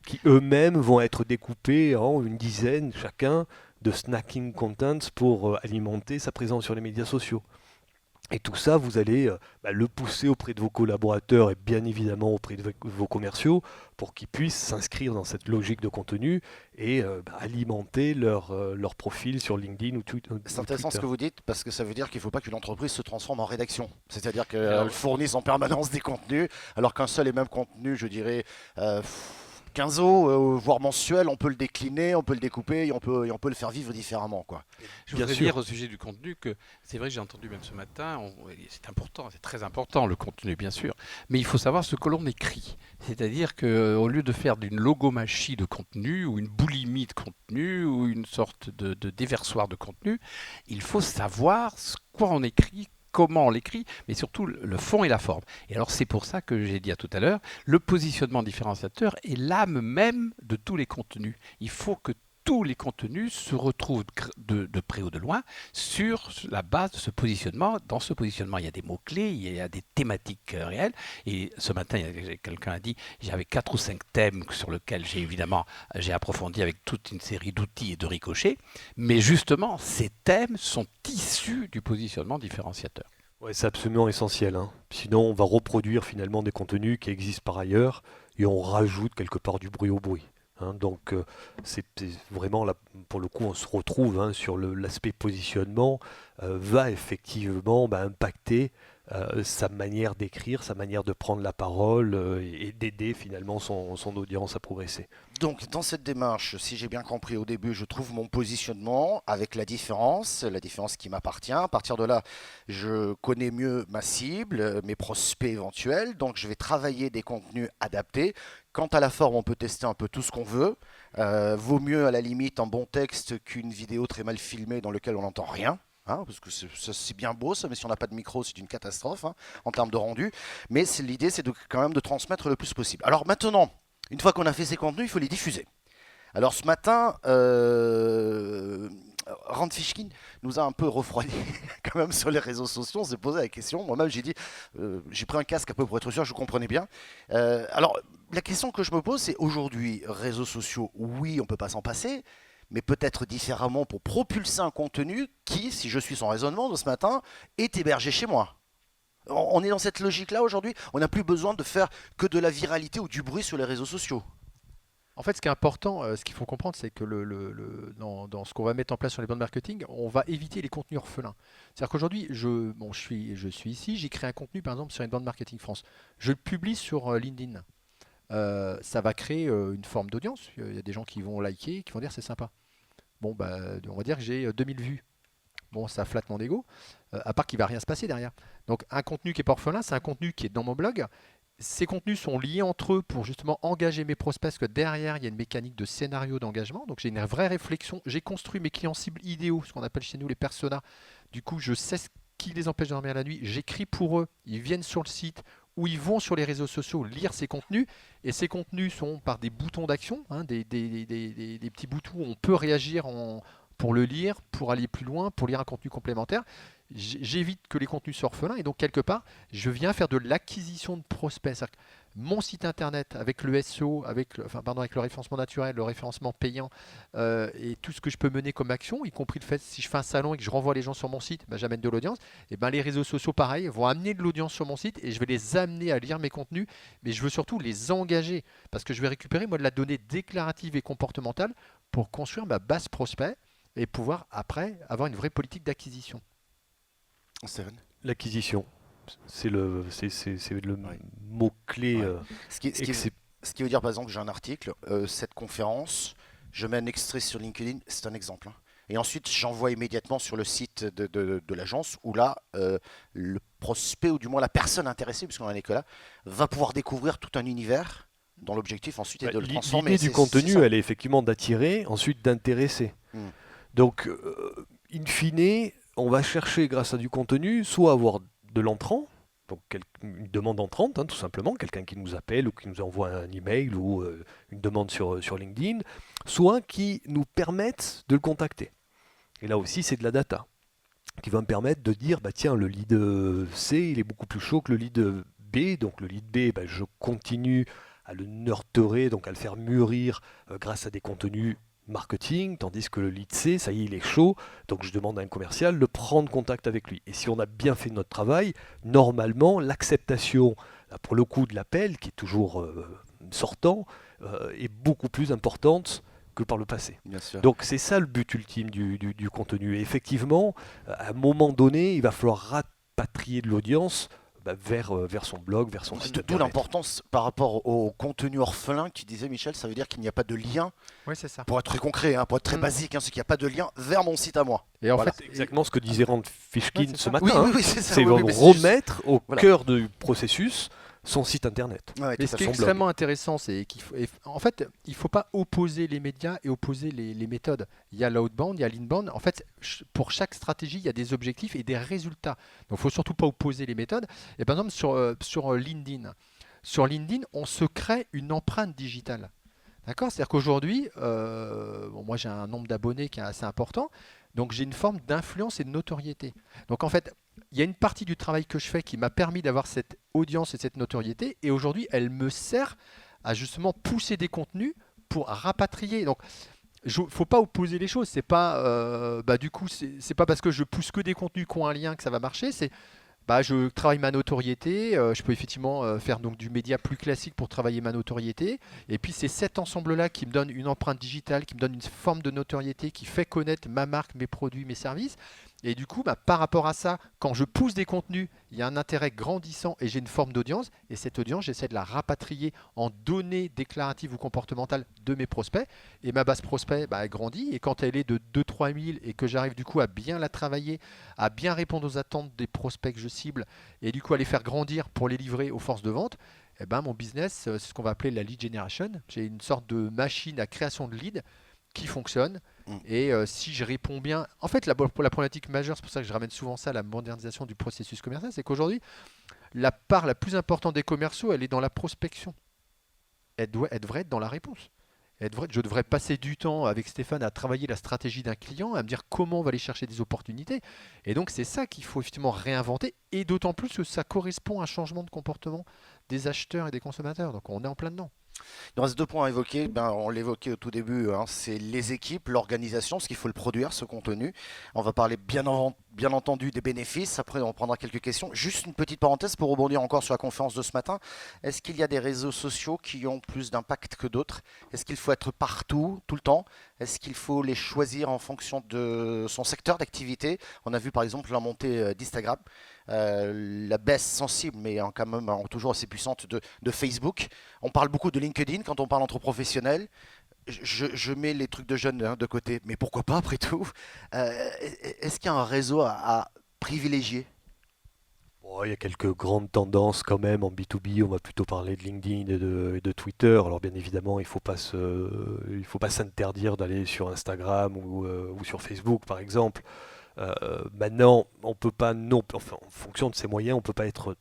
qui eux-mêmes vont être découpés en une dizaine chacun de snacking contents pour alimenter sa présence sur les médias sociaux. Et tout ça, vous allez le pousser auprès de vos collaborateurs et bien évidemment auprès de vos commerciaux pour qu'ils puissent s'inscrire dans cette logique de contenu et alimenter leur profil sur LinkedIn ou Twitter. C'est intéressant ce que vous dites parce que ça veut dire qu'il ne faut pas qu'une entreprise se transforme en rédaction. C'est-à-dire qu'elle fournisse en permanence des contenus alors qu'un seul et même contenu, je dirais... quinzaine, voire mensuel, on peut le décliner, on peut le découper et on peut le faire vivre différemment, quoi. Je voudrais dire au sujet du contenu que c'est vrai que j'ai entendu même ce matin, c'est important, c'est très important le contenu bien sûr, mais il faut savoir ce que l'on écrit. C'est-à-dire qu'au lieu de faire d'une logomachie de contenu ou une boulimie de contenu ou une sorte de déversoir de contenu, il faut savoir quoi on écrit, comment on l'écrit, mais surtout le fond et la forme. Et alors c'est pour ça que j'ai dit tout à l'heure, le positionnement différenciateur est l'âme même de tous les contenus. Il faut que tous les contenus se retrouvent de près ou de loin sur la base de ce positionnement. Dans ce positionnement, il y a des mots-clés, il y a des thématiques réelles. Et ce matin, quelqu'un a dit, j'avais 4 ou 5 thèmes sur lesquels j'ai approfondi avec toute une série d'outils et de ricochets. Mais justement, ces thèmes sont issus du positionnement différenciateur. Ouais, c'est absolument essentiel. Sinon, on va reproduire finalement des contenus qui existent par ailleurs et on rajoute quelque part du bruit au bruit. hein. Donc c'est vraiment là, pour le coup, on se retrouve sur l'aspect positionnement, va effectivement impacter sa manière d'écrire, sa manière de prendre la parole et d'aider finalement son audience à progresser. Donc, dans cette démarche, si j'ai bien compris au début, je trouve mon positionnement avec la différence qui m'appartient. À partir de là, je connais mieux ma cible, mes prospects éventuels. Donc, je vais travailler des contenus adaptés. Quant à la forme, on peut tester un peu tout ce qu'on veut. Vaut mieux, à la limite, un bon texte qu'une vidéo très mal filmée dans laquelle on n'entend rien. Hein, parce que c'est bien beau ça, mais si on n'a pas de micro, c'est une catastrophe en termes de rendu. Mais l'idée, c'est quand même de transmettre le plus possible. Alors maintenant, une fois qu'on a fait ces contenus, il faut les diffuser. Alors ce matin, Rand Fishkin nous a un peu refroidi quand même sur les réseaux sociaux. On s'est posé la question. Moi-même, j'ai dit, j'ai pris un casque un peu pour être sûr, je comprenais bien. Alors la question que je me pose, c'est aujourd'hui, réseaux sociaux, oui, on ne peut pas s'en passer, mais peut-être différemment pour propulser un contenu qui, si je suis son raisonnement de ce matin, est hébergé chez moi. On est dans cette logique-là aujourd'hui. On n'a plus besoin de faire que de la viralité ou du bruit sur les réseaux sociaux. En fait, ce qui est important, ce qu'il faut comprendre, c'est que dans ce qu'on va mettre en place sur les bandes marketing, on va éviter les contenus orphelins. C'est-à-dire qu'aujourd'hui, je suis ici, j'ai créé un contenu, par exemple, sur une bande marketing France. Je le publie sur LinkedIn. Ça va créer une forme d'audience. Il y a des gens qui vont liker, qui vont dire c'est sympa. Bon, on va dire que j'ai 2000 vues. Bon, ça flatte mon ego, à part qu'il ne va rien se passer derrière. Donc, un contenu qui est pas orphelin, c'est un contenu qui est dans mon blog. Ces contenus sont liés entre eux pour justement engager mes prospects, parce que derrière, il y a une mécanique de scénario d'engagement. Donc, j'ai une vraie réflexion. J'ai construit mes clients cibles idéaux, ce qu'on appelle chez nous les personas. Du coup, je sais ce qui les empêche de dormir la nuit. J'écris pour eux. Ils viennent sur le site ou ils vont sur les réseaux sociaux lire ces contenus. Et ces contenus sont par des boutons d'action, des petits boutons où on peut réagir pour le lire, pour aller plus loin, pour lire un contenu complémentaire. J'évite que les contenus soient orphelins et donc quelque part, je viens faire de l'acquisition de prospects. C'est-à-dire que mon site internet avec le SEO, avec le référencement naturel, le référencement payant et tout ce que je peux mener comme action, y compris le fait si je fais un salon et que je renvoie les gens sur mon site, j'amène de l'audience. Et les réseaux sociaux, pareil, vont amener de l'audience sur mon site et je vais les amener à lire mes contenus, mais je veux surtout les engager parce que je vais récupérer moi de la donnée déclarative et comportementale pour construire ma base prospect et pouvoir après avoir une vraie politique d'acquisition. Steven. L'acquisition, c'est le Ouais. mot-clé. Ouais. Ce qui veut dire par exemple que j'ai un article, cette conférence, je mets un extrait sur LinkedIn, c'est un exemple. Et ensuite, j'envoie immédiatement sur le site de l'agence où là, le prospect ou du moins la personne intéressée, puisqu'on n'en est que là, va pouvoir découvrir tout un univers dont l'objectif ensuite est de le transformer. L'idée du contenu, elle est effectivement d'attirer, ensuite d'intéresser. Donc, in fine, on va chercher grâce à du contenu, soit avoir de l'entrant, donc une demande entrante, tout simplement, quelqu'un qui nous appelle ou qui nous envoie un email ou une demande sur LinkedIn, soit qui nous permettent de le contacter. Et là aussi, c'est de la data qui va me permettre de dire, tiens, le lead C, il est beaucoup plus chaud que le lead B, donc le lead B, je continue à le nurturer, donc à le faire mûrir grâce à des contenus marketing, tandis que le lead C, ça y est, il est chaud, donc je demande à un commercial de prendre contact avec lui. Et si on a bien fait notre travail, normalement, l'acceptation, là, pour le coup de l'appel, qui est toujours sortant, est beaucoup plus importante que par le passé. Bien sûr. Donc c'est ça le but ultime du contenu. Et effectivement, à un moment donné, il va falloir rapatrier de l'audience vers son blog, vers son site D'où internet. l'importance par rapport au contenu orphelin qui disait Michel, ça veut dire qu'il n'y a pas de lien, Oui, c'est ça. pour être très concret, pour être très basique, c'est qu'il n'y a pas de lien vers mon site à moi. Et en Voilà. fait, C'est exactement ce que disait Rand Fishkin Ouais, c'est ce ça. matin. Oui, c'est ça. C'est oui, mais remettre au Voilà. cœur du processus son site internet. Ouais, mais tout ce à qui est fait. extrêmement intéressant, c'est en fait, il ne faut pas opposer les médias et opposer les méthodes. Il y a l'outbound, il y a l'inbound. En fait, pour chaque stratégie, il y a des objectifs et des résultats. Donc, il ne faut surtout pas opposer les méthodes. Et par exemple, sur LinkedIn, on se crée une empreinte digitale. D'accord? C'est-à-dire qu'aujourd'hui, moi j'ai un nombre d'abonnés qui est assez important, donc j'ai une forme d'influence et de notoriété. Donc en fait, il y a une partie du travail que je fais qui m'a permis d'avoir cette audience et cette notoriété, et aujourd'hui, elle me sert à justement pousser des contenus pour rapatrier. Donc, il ne faut pas opposer les choses. C'est pas, du coup, c'est pas parce que je pousse que des contenus qui ont un lien que ça va marcher. C'est Je travaille ma notoriété, je peux effectivement faire donc du média plus classique pour travailler ma notoriété. Et puis c'est cet ensemble-là qui me donne une empreinte digitale, qui me donne une forme de notoriété, qui fait connaître ma marque, mes produits, mes services. Et du coup, par rapport à ça, quand je pousse des contenus, il y a un intérêt grandissant et j'ai une forme d'audience. Et cette audience, j'essaie de la rapatrier en données déclaratives ou comportementales de mes prospects. Et ma base prospect, elle grandit. Et quand elle est de 2-3 000 et que j'arrive du coup à bien la travailler, à bien répondre aux attentes des prospects que je cible et du coup à les faire grandir pour les livrer aux forces de vente, mon business, c'est ce qu'on va appeler la lead generation. J'ai une sorte de machine à création de leads qui fonctionne. Et si je réponds bien, en fait, la problématique majeure, c'est pour ça que je ramène souvent ça, la modernisation du processus commercial, c'est qu'aujourd'hui, la part la plus importante des commerciaux, elle est dans la prospection. Elle devrait être dans la réponse. Je devrais passer du temps avec Stéphane à travailler la stratégie d'un client, à me dire comment on va aller chercher des opportunités. Et donc, c'est ça qu'il faut effectivement réinventer. Et d'autant plus que ça correspond à un changement de comportement des acheteurs et des consommateurs. Donc, on est en plein dedans. Il reste 2 points à évoquer. On l'évoquait au tout début, c'est les équipes, l'organisation, ce qu'il faut le produire, ce contenu. On va parler bien entendu des bénéfices. Après, on prendra quelques questions. Juste une petite parenthèse pour rebondir encore sur la conférence de ce matin. Est-ce qu'il y a des réseaux sociaux qui ont plus d'impact que d'autres? Est-ce qu'il faut être partout, tout le temps? Est-ce qu'il faut les choisir en fonction de son secteur d'activité? On a vu par exemple la montée d'Instagram, la baisse sensible, mais quand même toujours assez puissante de Facebook. On parle beaucoup de LinkedIn quand on parle entre professionnels. Je mets les trucs de jeunes de côté, mais pourquoi pas après tout? Est-ce qu'il y a un réseau à privilégier? Il y a quelques grandes tendances quand même en B2B. On va plutôt parler de LinkedIn et de Twitter. Alors bien évidemment, il faut pas s'interdire d'aller sur Instagram ou sur Facebook par exemple. Maintenant, on peut pas enfin, en fonction de ses moyens, on peut pas être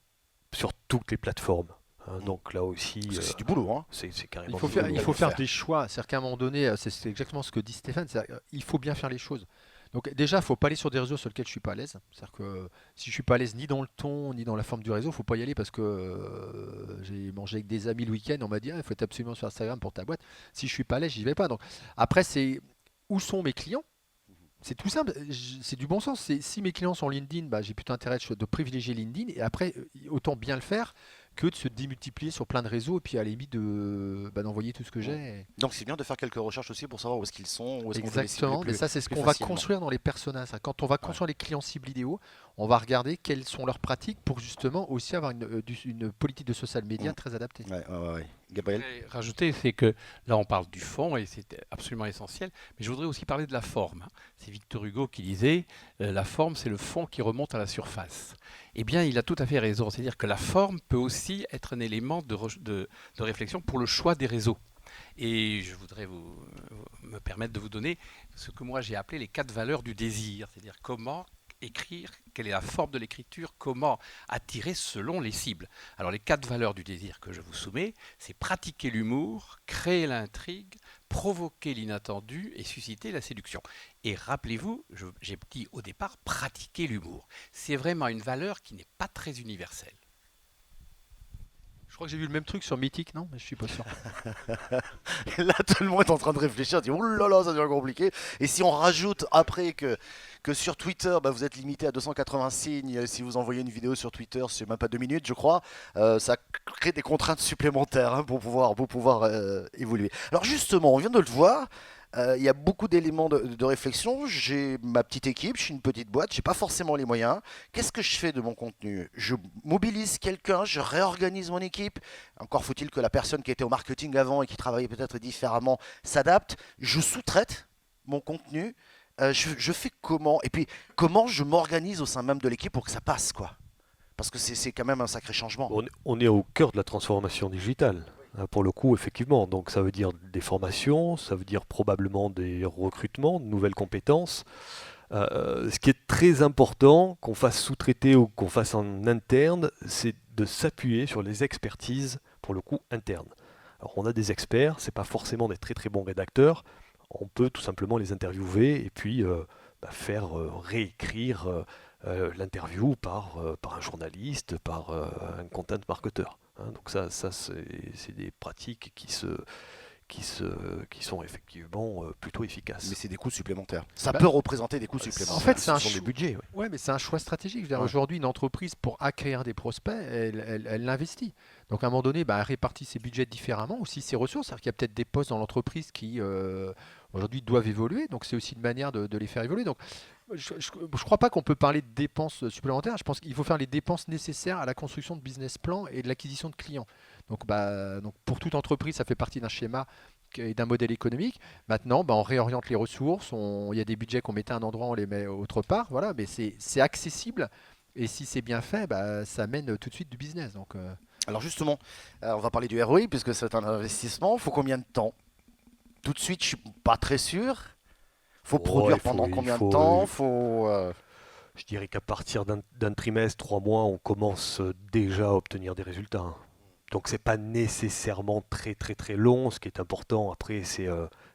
sur toutes les plateformes. Donc là aussi, c'est du boulot. Hein. C'est carrément il faut faire des choix. C'est-à-dire qu'à un moment donné, c'est exactement ce que dit Stéphane. Il faut bien faire les choses. Donc déjà, il ne faut pas aller sur des réseaux sur lesquels je ne suis pas à l'aise. C'est-à-dire que si je ne suis pas à l'aise ni dans le ton, ni dans la forme du réseau, il ne faut pas y aller parce que j'ai mangé avec des amis le week-end, on m'a dit il faut être absolument sur Instagram pour ta boîte. Si je ne suis pas à l'aise, j'y vais pas. Donc après, c'est où sont mes clients? C'est tout simple, c'est du bon sens. Si mes clients sont LinkedIn, j'ai plutôt intérêt de privilégier LinkedIn et après, autant bien le faire que de se démultiplier sur plein de réseaux et puis à la limite d'envoyer tout ce que j'ai. Donc c'est bien de faire quelques recherches aussi pour savoir où est-ce qu'ils sont, où est-ce qu'on peut les cibler Exactement, mais ça c'est ce qu'on va construire dans les personas. Quand on va construire les clients cibles idéaux, on va regarder quelles sont leurs pratiques pour justement aussi avoir une politique de social media très adaptée. Ouais. Gabriel? Ce que je voudrais rajouter, c'est que là on parle du fond et c'est absolument essentiel, mais je voudrais aussi parler de la forme. C'est Victor Hugo qui disait la forme c'est le fond qui remonte à la surface. Eh bien, il a tout à fait raison. C'est-à-dire que la forme peut aussi être un élément de réflexion pour le choix des réseaux. Et je voudrais me permettre de vous donner ce que moi j'ai appelé les 4 valeurs du désir. C'est-à-dire comment écrire, quelle est la forme de l'écriture, comment attirer selon les cibles. Alors les 4 valeurs du désir que je vous soumets, c'est pratiquer l'humour, créer l'intrigue, provoquer l'inattendu et susciter la séduction. Et rappelez-vous, j'ai dit au départ, pratiquer l'humour. C'est vraiment une valeur qui n'est pas très universelle. Je crois que j'ai vu le même truc sur Mythique, non? Mais je suis pas sûr. Là, tout le monde est en train de réfléchir, dit oh là là, ça devient compliqué. Et si on rajoute après que sur Twitter, vous êtes limité à 280 signes, si vous envoyez une vidéo sur Twitter, c'est même pas 2 minutes, je crois, ça crée des contraintes supplémentaires pour pouvoir évoluer. Alors justement, on vient de le voir. Il y a beaucoup d'éléments de réflexion. J'ai ma petite équipe, je suis une petite boîte, j'ai pas forcément les moyens. Qu'est-ce que je fais de mon contenu? Je mobilise quelqu'un, je réorganise mon équipe. Encore faut-il que la personne qui était au marketing avant et qui travaillait peut-être différemment s'adapte. Je sous-traite mon contenu. Je fais comment? Et puis, comment je m'organise au sein même de l'équipe pour que ça passe, quoi? Parce que c'est quand même un sacré changement. On est au cœur de la transformation digitale. Pour le coup, effectivement. Donc ça veut dire des formations, ça veut dire probablement des recrutements, de nouvelles compétences. Ce qui est très important, qu'on fasse sous-traiter ou qu'on fasse en interne, c'est de s'appuyer sur les expertises, pour le coup, internes. Alors on a des experts, c'est pas forcément des très très bons rédacteurs. On peut tout simplement les interviewer et puis faire réécrire l'interview par un journaliste, par un content marketeur. Donc ça c'est des pratiques qui sont effectivement plutôt efficaces. Mais c'est des coûts supplémentaires. Ça Bah, peut représenter des coûts supplémentaires. En fait, c'est Ce un sont des budgets. Oui. Ouais, mais c'est un choix stratégique. Je veux dire, Ouais. aujourd'hui, une entreprise, pour acquérir des prospects, elle l'investit. Donc, à un moment donné, bah, elle répartit ses budgets différemment, aussi ses ressources. C'est-à-dire qu'il y a peut-être des postes dans l'entreprise qui, aujourd'hui, doivent évoluer. Donc, c'est aussi une manière de les faire évoluer. Donc, je ne crois pas qu'on peut parler de dépenses supplémentaires. Je pense qu'il faut faire les dépenses nécessaires à la construction de business plan et de l'acquisition de clients. Donc, pour toute entreprise, ça fait partie d'un schéma et d'un modèle économique. Maintenant, bah, on réoriente les ressources. Il y a des budgets qu'on mettait à un endroit, on les met autre part. Voilà, mais c'est accessible. Et si c'est bien fait, bah, ça mène tout de suite du business. Donc, Alors justement, on va parler du ROI puisque c'est un investissement. Il faut combien de temps? Tout de suite, je suis pas très sûr. Faut produire pendant combien de temps? Je dirais qu'à partir d'un trimestre, 3 mois, on commence déjà à obtenir des résultats, hein. Donc c'est pas nécessairement très très très long. Ce qui est important après, c'est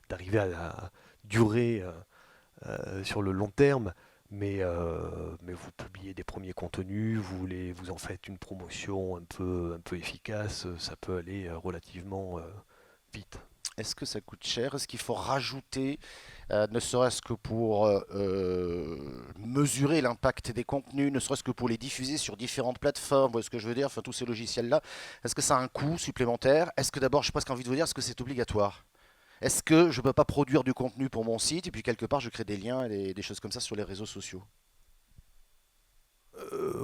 d'arriver à durer sur le long terme. Mais vous publiez des premiers contenus, vous en faites une promotion un peu efficace, ça peut aller relativement vite. Est-ce que ça coûte cher? Est-ce qu'il faut rajouter, ne serait-ce que pour mesurer l'impact des contenus, ne serait-ce que pour les diffuser sur différentes plateformes, vous voyez ce que je veux dire, enfin tous ces logiciels-là, est-ce que ça a un coût supplémentaire? Est-ce que d'abord, je n'ai presque envie de vous dire, est-ce que c'est obligatoire? Est-ce que je ne peux pas produire du contenu pour mon site et puis quelque part je crée des liens et des choses comme ça sur les réseaux sociaux?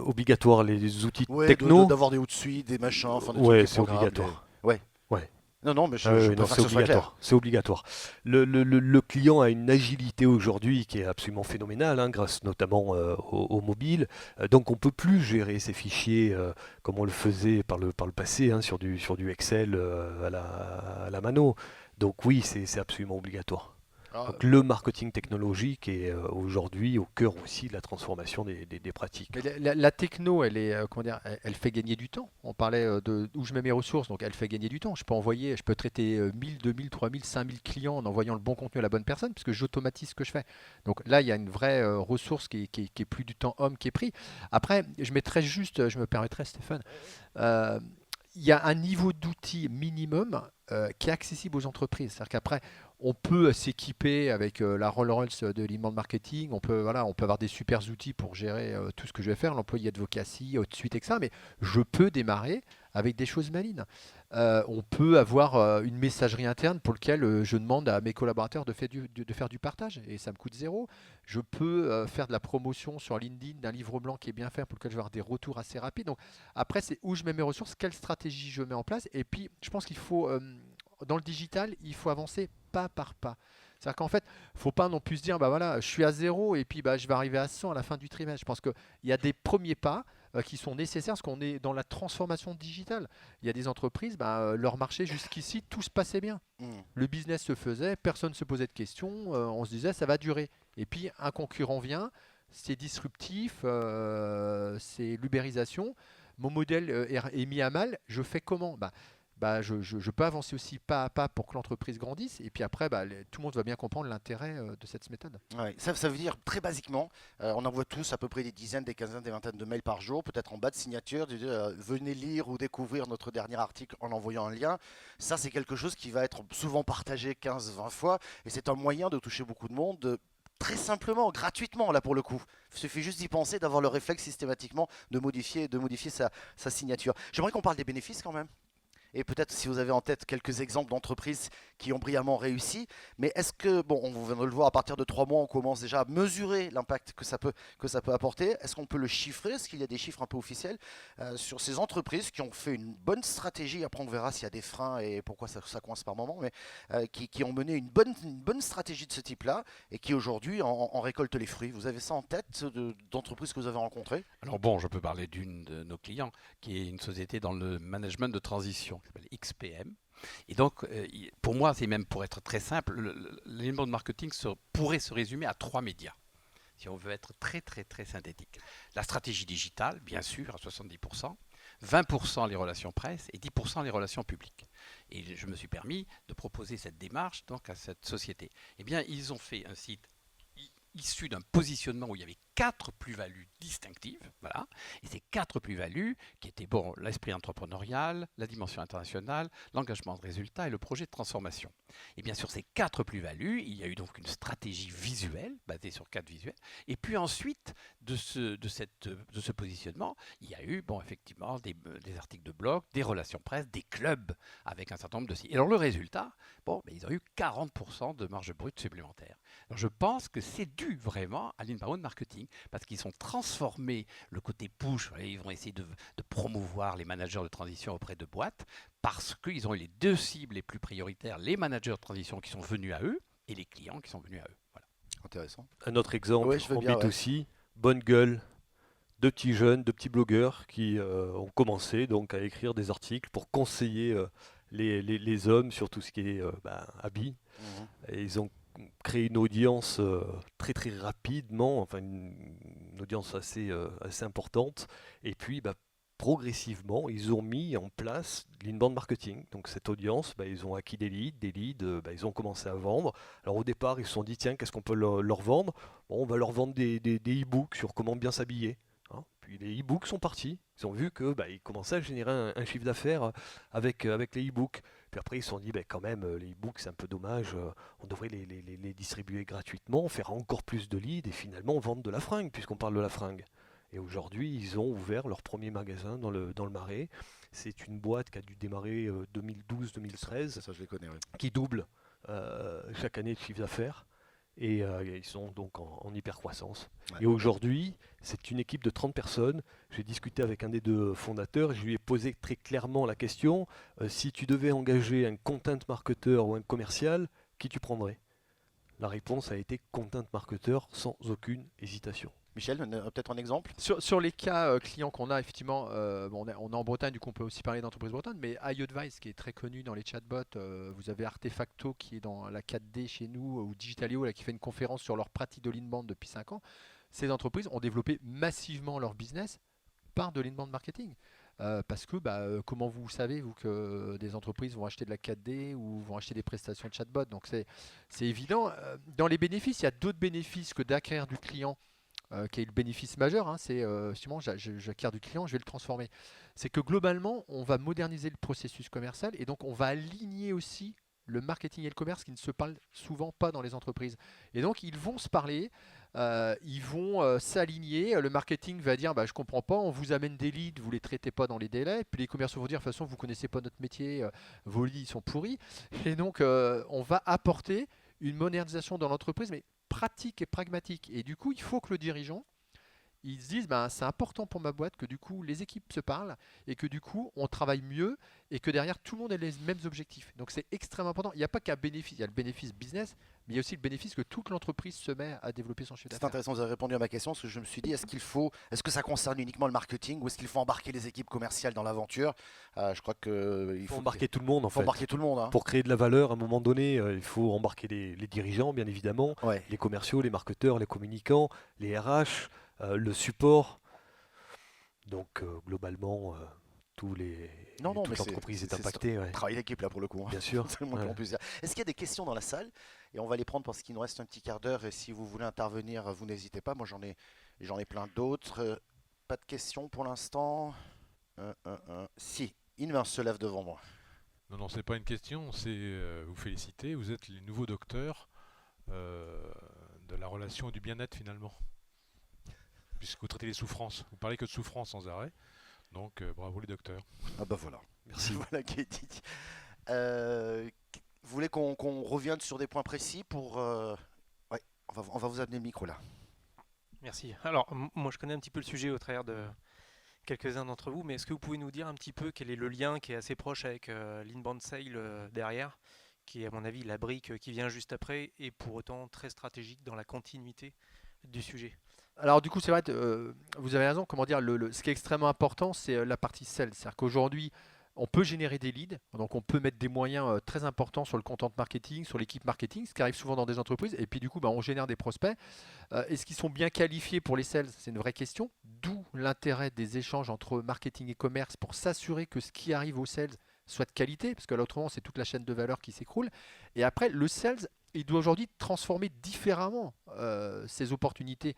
Obligatoire les outils Ouais, techno? d'avoir des outsuites, des machins, enfin des trucs, Ouais, des c'est programmes. obligatoire. Ouais. Ouais. Non, mais Ah je oui, non, préfère c'est que ce soit clair. obligatoire. C'est obligatoire. Le client a une agilité aujourd'hui qui est absolument phénoménale, hein, grâce notamment au mobile. Donc on ne peut plus gérer ces fichiers comme on le faisait par le passé, hein, sur du Excel à la mano. Donc oui, c'est absolument obligatoire. Ah, Donc le marketing technologique est aujourd'hui au cœur aussi de la transformation des pratiques. mais la techno, elle est, comment dire, elle fait gagner du temps. On parlait de où je mets mes ressources, donc elle fait gagner du temps. Je peux traiter 1000, 2000, 3000, 5000 clients en envoyant le bon contenu à la bonne personne, puisque j'automatise ce que je fais. Donc là, il y a une vraie ressource qui est plus du temps homme qui est pris. Après, je mettrais juste, je me permettrais, Stéphane, euh, il y a un niveau d'outil minimum qui est accessible aux entreprises. C'est-à-dire qu'après, on peut s'équiper avec la Rolls-Royce de l'inbound marketing. On peut avoir des super outils pour gérer tout ce que je vais faire, l'employé advocacy, de suite, etc. Mais je peux démarrer avec des choses malines. On peut avoir une messagerie interne pour laquelle je demande à mes collaborateurs de faire du partage et ça me coûte zéro. Je peux faire de la promotion sur LinkedIn d'un livre blanc qui est bien fait pour lequel je vais avoir des retours assez rapides. Donc après, c'est où je mets mes ressources, quelle stratégie je mets en place. Et puis, je pense qu'il faut, dans le digital, il faut avancer pas par pas. C'est-à-dire qu'en fait, il ne faut pas non plus se dire, bah voilà, je suis à zéro et puis bah, je vais arriver à 100 à la fin du trimestre. Je pense qu'il y a des premiers pas qui sont nécessaires parce qu'on est dans la transformation digitale. Il y a des entreprises, leur marché jusqu'ici, tout se passait bien. hmm. Le business se faisait, personne ne se posait de questions, on se disait ça va durer. Et puis un concurrent vient, c'est disruptif, c'est l'ubérisation. Mon modèle est mis à mal, je fais comment? Je peux avancer aussi pas à pas pour que l'entreprise grandisse. Et puis après, tout le monde va bien comprendre l'intérêt de cette méthode. Ouais, ça veut dire très basiquement, on envoie tous à peu près des dizaines, des quinzaines, des vingtaines de mails par jour, peut-être en bas de signature, de dire, venez lire ou découvrir notre dernier article en envoyant un lien. Ça, c'est quelque chose qui va être souvent partagé 15-20 fois et c'est un moyen de toucher beaucoup de monde. Très simplement, gratuitement là pour le coup. Il suffit juste d'y penser, d'avoir le réflexe systématiquement de modifier sa signature. J'aimerais qu'on parle des bénéfices quand même. Et peut-être si vous avez en tête quelques exemples d'entreprises qui ont brillamment réussi. Mais est-ce que, bon, on vient de le voir, à partir de 3 mois, on commence déjà à mesurer l'impact que ça peut apporter. Est-ce qu'on peut le chiffrer? Est-ce qu'il y a des chiffres un peu officiels sur ces entreprises qui ont fait une bonne stratégie? Après, on verra s'il y a des freins et pourquoi ça coince par moment. Mais qui ont mené une bonne stratégie de ce type-là et qui aujourd'hui en récoltent les fruits. Vous avez ça en tête d'entreprises que vous avez rencontrées? Alors bon, je peux parler d'une de nos clients qui est une société dans le management de transition qui s'appelle XPM. Et donc, pour moi, c'est même pour être très simple, l'inbound marketing pourrait se résumer à 3 médias, si on veut être très très très synthétique. La stratégie digitale, bien sûr, à 70%, 20% les relations presse et 10% les relations publiques. Et je me suis permis de proposer cette démarche donc à cette société. Eh bien, ils ont fait un site issu d'un positionnement où il y avait 4 plus-values distinctives, voilà, et ces 4 plus-values qui étaient l'esprit entrepreneurial, la dimension internationale, l'engagement de résultat et le projet de transformation. Et bien sur ces 4 plus-values, il y a eu donc une stratégie visuelle basée sur 4 visuels, et puis ensuite de ce positionnement, il y a eu effectivement des articles de blog, des relations presse, des clubs avec un certain nombre de sites. Et alors le résultat, ils ont eu 40% de marge brute supplémentaire. Alors je pense que c'est dû vraiment à l'inbound marketing, parce qu'ils ont transformé le côté push, ils vont essayer de promouvoir les managers de transition auprès de boîtes, parce qu'ils ont eu les 2 cibles les plus prioritaires, les managers de transition qui sont venus à eux, et les clients qui sont venus à eux. Voilà. Intéressant. Un autre exemple, Ouais, je veux en bien, B2C, bonne gueule, 2 petits jeunes, 2 petits blogueurs qui ont commencé donc à écrire des articles pour conseiller les hommes sur tout ce qui est habits. Et ils ont créé une audience très très rapidement, enfin une audience assez importante. Et puis progressivement, ils ont mis en place l'inbound marketing. Donc cette audience, ils ont acquis des leads, ils ont commencé à vendre. Alors au départ, ils se sont dit, tiens, qu'est-ce qu'on peut leur vendre? On va leur vendre des e-books sur comment bien s'habiller. Puis les e-books sont partis. Ils ont vu qu'ils commençaient à générer un chiffre d'affaires avec les e-books. Puis après, ils se sont dit, quand même, les e-books, c'est un peu dommage. On devrait les distribuer gratuitement, faire encore plus de leads et finalement vendre de la fringue, puisqu'on parle de la fringue. Et aujourd'hui, ils ont ouvert leur premier magasin dans le Marais. C'est une boîte qui a dû démarrer 2012-2013, Ça, je les connais, oui. qui double chaque année de chiffre d'affaires. Et ils sont donc en hyper croissance. Ouais. Et aujourd'hui, c'est une équipe de 30 personnes. J'ai discuté avec un des 2 fondateurs et je lui ai posé très clairement la question, si tu devais engager un content marketer ou un commercial, qui tu prendrais? La réponse a été content marketer sans aucune hésitation. Michel, peut-être un exemple? Sur les cas clients qu'on a, effectivement, on est en Bretagne, du coup on peut aussi parler d'entreprise bretonne, mais iAdvice qui est très connu dans les chatbots, vous avez Artefacto qui est dans la 4D chez nous, ou Digitalio là, qui fait une conférence sur leur pratique de l'inbound depuis 5 ans. Ces entreprises ont développé massivement leur business par de l'inbound marketing. Parce que, comment vous savez, vous, que des entreprises vont acheter de la 4D ou vont acheter des prestations de chatbot? Donc c'est évident. Dans les bénéfices, il y a d'autres bénéfices que d'acquérir du client. Qui est le bénéfice majeur, c'est justement j'acquiers du client, je vais le transformer. C'est que globalement, on va moderniser le processus commercial et donc on va aligner aussi le marketing et le commerce qui ne se parlent souvent pas dans les entreprises. Et donc ils vont se parler, ils vont s'aligner. Le marketing va dire je comprends pas, on vous amène des leads, vous les traitez pas dans les délais. Puis les commerciaux vont dire de toute façon vous connaissez pas notre métier, vos leads ils sont pourris. Et donc on va apporter une modernisation dans l'entreprise, mais pratique et pragmatique. Et du coup, il faut que le dirigeant, ils se disent c'est important pour ma boîte que du coup les équipes se parlent et que du coup on travaille mieux et que derrière tout le monde ait les mêmes objectifs. Donc c'est extrêmement important. Il n'y a pas qu'un bénéfice, il y a le bénéfice business, mais il y a aussi le bénéfice que toute l'entreprise se met à développer son chiffre C'est d'affaires. intéressant, vous avez répondu à ma question, parce que je me suis dit, est-ce que ça concerne uniquement le marketing ou est-ce qu'il faut embarquer les équipes commerciales dans l'aventure? Je crois qu'il faut embarquer tout le monde en fait. Embarquer tout le monde. Pour créer de la valeur, à un moment donné, il faut embarquer les dirigeants, bien évidemment, Ouais. les commerciaux, les marketeurs, les communicants, les RH, le support. Donc globalement, toute l'entreprise est impactée. Ouais. Travail d'équipe là pour le coup. Bien sûr. C'est le moins qu'on puisse dire. Est-ce qu'il y a des questions dans la salle? Et on va les prendre parce qu'il nous reste un petit quart d'heure. Et si vous voulez intervenir, vous n'hésitez pas. Moi j'en ai plein d'autres. Pas de questions pour l'instant. Si, Inver se lève devant moi. Non, c'est pas une question, c'est vous féliciter. Vous êtes les nouveaux docteurs de la relation et du bien-être finalement. Puisque vous traitez les souffrances. Vous parlez que de souffrance sans arrêt. Donc bravo les docteurs. Ah bah voilà. Merci. Voilà qui est dit. Vous voulez qu'on revienne sur des points précis pour... Ouais, on va vous amener le micro là. Merci. Alors, moi je connais un petit peu le sujet au travers de quelques-uns d'entre vous, mais est-ce que vous pouvez nous dire un petit peu quel est le lien qui est assez proche avec l'inbound sale derrière, qui est à mon avis la brique qui vient juste après, et pour autant très stratégique dans la continuité du sujet? Alors du coup, c'est vrai, vous avez raison, ce qui est extrêmement important, c'est la partie sales. C'est-à-dire qu'aujourd'hui, on peut générer des leads, donc on peut mettre des moyens très importants sur le content marketing, sur l'équipe marketing, ce qui arrive souvent dans des entreprises, et puis du coup, on génère des prospects. Est-ce qu'ils sont bien qualifiés pour les sales? C'est une vraie question, d'où l'intérêt des échanges entre marketing et commerce pour s'assurer que ce qui arrive aux sales soit de qualité, parce que là, autrement, c'est toute la chaîne de valeur qui s'écroule. Et après, le sales il doit aujourd'hui transformer différemment ses opportunités.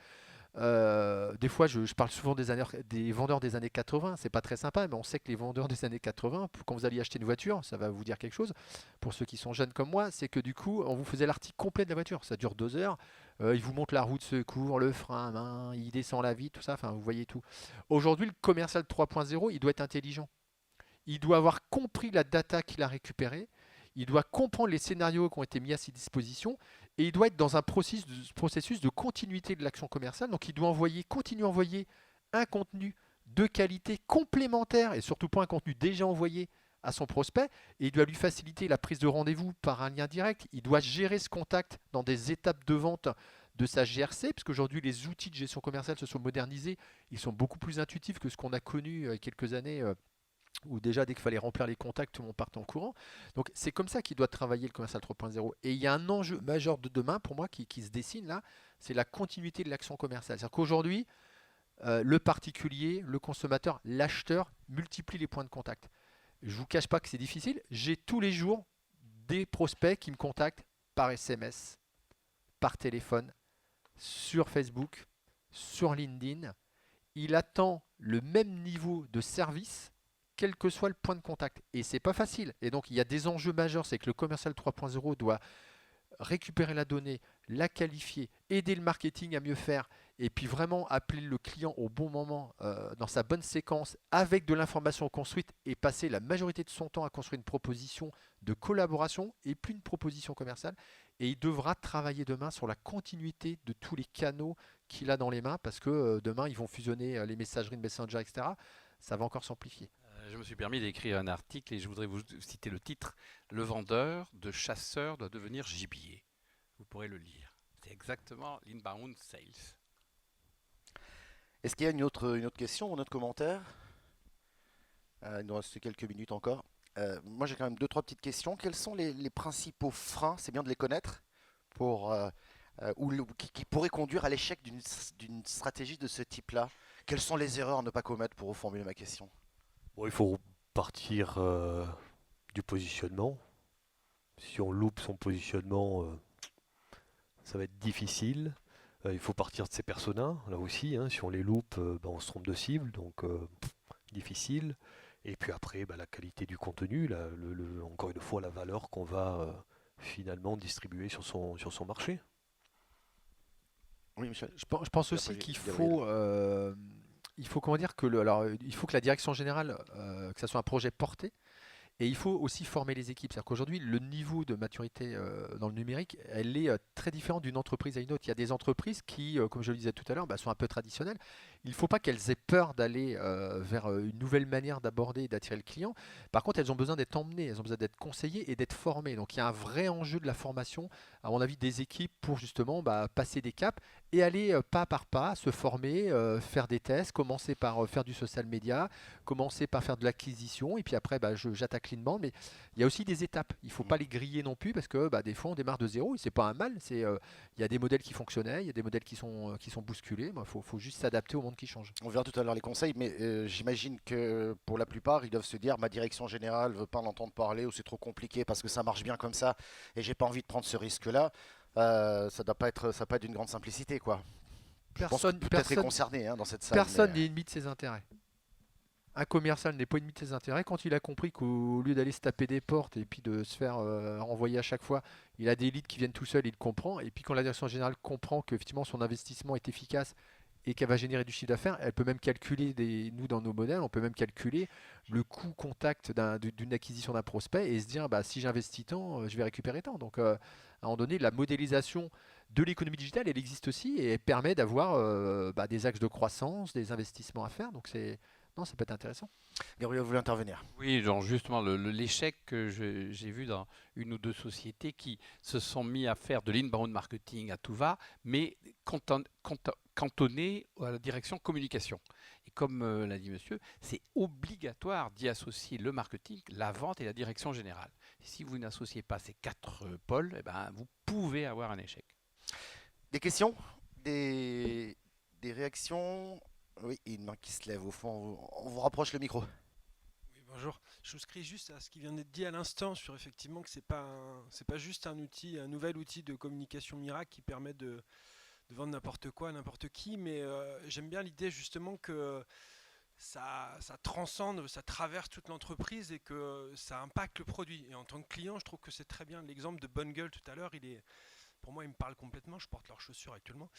Des fois, je parle souvent des vendeurs des années 80. C'est pas très sympa, mais on sait que les vendeurs des années 80, quand vous alliez acheter une voiture, ça va vous dire quelque chose. Pour ceux qui sont jeunes comme moi, c'est que du coup, on vous faisait l'article complet de la voiture. Ça dure 2 heures. Il vous montre la roue de secours, le frein à main, il descend la vitre, tout ça. Enfin, vous voyez tout. Aujourd'hui, le commercial 3.0, il doit être intelligent. Il doit avoir compris la data qu'il a récupérée. Il doit comprendre les scénarios qui ont été mis à ses dispositions et il doit être dans un processus de continuité de l'action commerciale. Donc il doit continuer à envoyer un contenu de qualité complémentaire et surtout pas un contenu déjà envoyé à son prospect. Et il doit lui faciliter la prise de rendez-vous par un lien direct. Il doit gérer ce contact dans des étapes de vente de sa GRC, parce qu'aujourd'hui les outils de gestion commerciale se sont modernisés. Ils sont beaucoup plus intuitifs que ce qu'on a connu il y a quelques années. Où déjà dès qu'il fallait remplir les contacts, tout le monde partait en courant. Donc c'est comme ça qu'il doit travailler le commercial 3.0. Et il y a un enjeu majeur de demain pour moi qui se dessine là, c'est la continuité de l'action commerciale. C'est-à-dire qu'aujourd'hui, le particulier, le consommateur, l'acheteur multiplie les points de contact. Je ne vous cache pas que c'est difficile. J'ai tous les jours des prospects qui me contactent par SMS, par téléphone, sur Facebook, sur LinkedIn. Il attend le même niveau de service quel que soit le point de contact. Et c'est pas facile. Et donc il y a des enjeux majeurs, c'est que le commercial 3.0 doit récupérer la donnée, la qualifier, aider le marketing à mieux faire, et puis vraiment appeler le client au bon moment, dans sa bonne séquence, avec de l'information construite, et passer la majorité de son temps à construire une proposition de collaboration et plus une proposition commerciale. Et il devra travailler demain sur la continuité de tous les canaux qu'il a dans les mains, parce que demain ils vont fusionner les messageries de Messenger, etc. Ça va encore s'amplifier. Je me suis permis d'écrire un article et je voudrais vous citer le titre. Le vendeur de chasseur doit devenir gibier. Vous pourrez le lire. C'est exactement l'inbound sales. Est-ce qu'il y a une autre question ou un autre commentaire? Il nous reste quelques minutes encore. Moi, j'ai quand même 2-3 petites questions. Quels sont les principaux freins, c'est bien de les connaître, qui pourraient conduire à l'échec d'une stratégie de ce type-là? Quelles sont les erreurs à ne pas commettre pour reformuler ma question? Bon, il faut partir du positionnement. Si on loupe son positionnement, ça va être difficile. Il faut partir de ses personas, là aussi. Si on les loupe, on se trompe de cible, donc difficile. Et puis après, la qualité du contenu, encore une fois, la valeur qu'on va finalement distribuer sur son marché. Oui, Michel. Je pense aussi qu'il faut, comment dire, il faut que la direction générale, que ça soit un projet porté. Et il faut aussi former les équipes. C'est-à-dire qu'aujourd'hui, le niveau de maturité dans le numérique, elle est très différente d'une entreprise à une autre. Il y a des entreprises qui, comme je le disais tout à l'heure, sont un peu traditionnelles. Il ne faut pas qu'elles aient peur d'aller vers une nouvelle manière d'aborder et d'attirer le client. Par contre, elles ont besoin d'être emmenées, elles ont besoin d'être conseillées et d'être formées. Donc il y a un vrai enjeu de la formation, à mon avis, des équipes pour justement passer des caps et aller pas par pas se former, faire des tests, commencer par faire du social media, commencer par faire de l'acquisition et puis après j'attaque l'inbound, mais il y a aussi des étapes. Il ne faut pas les griller non plus parce que des fois on démarre de zéro et c'est pas un mal. Il y a des modèles qui fonctionnaient, il y a des modèles qui sont bousculés. Il faut juste s'adapter au monde qui change. On verra tout à l'heure les conseils, mais j'imagine que pour la plupart, ils doivent se dire ma direction générale veut pas en entendre parler ou c'est trop compliqué parce que ça marche bien comme ça et j'ai pas envie de prendre ce risque-là. Ça doit pas être d'une grande simplicité, quoi. Personne peut-être est concerné dans cette salle. Personne n'est ennemi de ses intérêts. Un commercial n'est pas ennemi de ses intérêts quand il a compris qu'au lieu d'aller se taper des portes et puis de se faire renvoyer à chaque fois, il a des leads qui viennent tout seul, il comprend. Et puis quand la direction générale comprend qu'effectivement son investissement est efficace et qu'elle va générer du chiffre d'affaires, elle peut même calculer, nous dans nos modèles, on peut même calculer le coût contact d'une acquisition d'un prospect et se dire si j'investis tant, je vais récupérer tant. Donc à un moment donné, la modélisation de l'économie digitale, elle existe aussi et elle permet d'avoir des axes de croissance, des investissements à faire. Donc ça peut être intéressant. Gabriel, vous voulez intervenir? Oui, genre justement, l'échec que j'ai vu dans une ou deux sociétés qui se sont mis à faire de l'inbound marketing à tout va, mais cantonné à la direction communication. Et comme l'a dit monsieur, c'est obligatoire d'y associer le marketing, la vente et la direction générale. Et si vous n'associez pas ces 4 pôles, vous pouvez avoir un échec. Des questions? Des réactions? Oui, une main qui se lève au fond. On vous rapproche le micro. Oui, Bonjour, je souscris juste à ce qui vient d'être dit à l'instant sur effectivement que c'est pas juste un outil, un nouvel outil de communication miracle qui permet de vendre n'importe quoi à n'importe qui, mais j'aime bien l'idée justement que ça transcende, ça traverse toute l'entreprise et que ça impacte le produit. Et en tant que client, je trouve que c'est très bien. L'exemple de Bonne Gueule tout à l'heure, pour moi, il me parle complètement. Je porte leurs chaussures actuellement.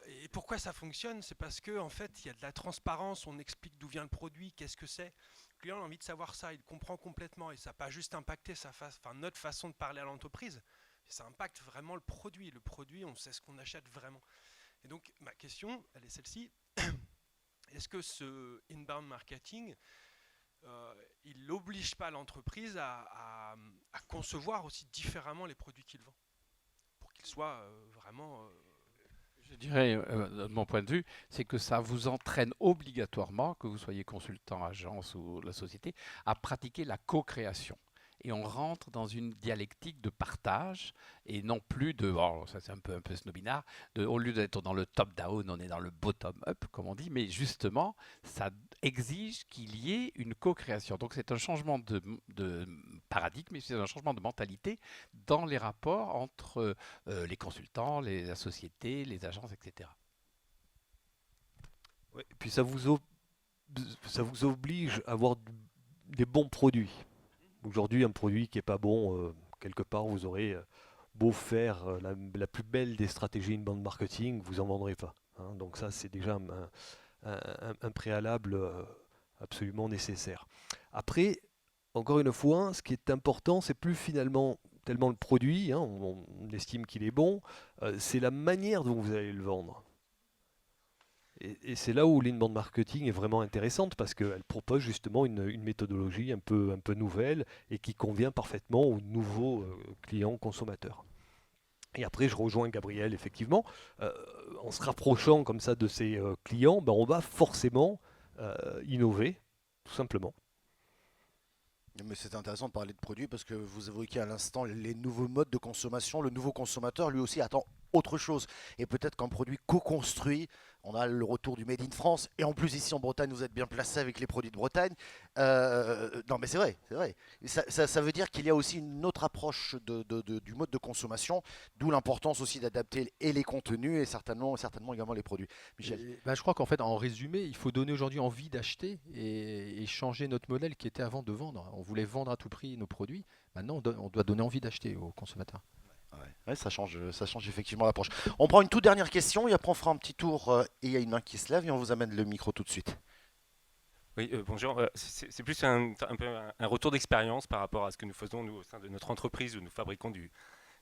Et pourquoi ça fonctionne? C'est parce que en fait, il y a de la transparence. On explique d'où vient le produit, qu'est-ce que c'est. Le client a envie de savoir ça. Il comprend complètement et ça n'a pas juste impacté notre façon de parler à l'entreprise. Ça impacte vraiment le produit. Le produit, on sait ce qu'on achète vraiment. Et donc, ma question, elle est celle-ci. Est-ce que ce inbound marketing, il n'oblige pas l'entreprise à concevoir aussi différemment les produits qu'il vend pour qu'ils soient vraiment... Je dirais, de mon point de vue, c'est que ça vous entraîne obligatoirement, que vous soyez consultant, agence ou la société, à pratiquer la co-création. Et on rentre dans une dialectique de partage et non plus de, bon, ça c'est un peu snobinard, au lieu d'être dans le top-down, on est dans le bottom-up, comme on dit, mais justement, ça exige qu'il y ait une co-création. Donc c'est un changement de paradigme, c'est un changement de mentalité dans les rapports entre les consultants, la société, les agences, etc. Ouais, et puis ça vous oblige à avoir des bons produits. Aujourd'hui, un produit qui n'est pas bon, quelque part, vous aurez beau faire la plus belle des stratégies inbound marketing, vous n'en vendrez pas. Hein. Donc ça, c'est déjà un préalable absolument nécessaire. Après, encore une fois, ce qui est important, c'est plus finalement tellement le produit, hein, on estime qu'il est bon, c'est la manière dont vous allez le vendre. Et c'est là où l'inbound marketing est vraiment intéressante parce qu'elle propose justement une méthodologie un peu nouvelle et qui convient parfaitement aux nouveaux clients consommateurs. Et après, je rejoins Gabriel, effectivement, en se rapprochant comme ça de ses clients, ben, on va forcément innover, tout simplement. Mais c'est intéressant de parler de produits parce que vous évoquiez à l'instant les nouveaux modes de consommation. Le nouveau consommateur, lui aussi, attend autre chose. Et peut-être qu'un produit co-construit, on a le retour du Made in France. Et en plus, ici en Bretagne, vous êtes bien placé avec les produits de Bretagne. Non, mais c'est vrai, c'est vrai. Ça veut dire qu'il y a aussi une autre approche du mode de consommation, d'où l'importance aussi d'adapter et les contenus et certainement également les produits. Michel. Je crois qu'en fait, en résumé, il faut donner aujourd'hui envie d'acheter et changer notre modèle qui était avant de vendre. On voulait vendre à tout prix nos produits. Maintenant, on doit donner envie d'acheter aux consommateurs. Ouais, ça change effectivement l'approche. On prend une toute dernière question et après on fera un petit tour et il y a une main qui se lève et on vous amène le micro tout de suite. Oui, bonjour. C'est plus un peu un retour d'expérience par rapport à ce que nous faisons nous, au sein de notre entreprise où nous fabriquons du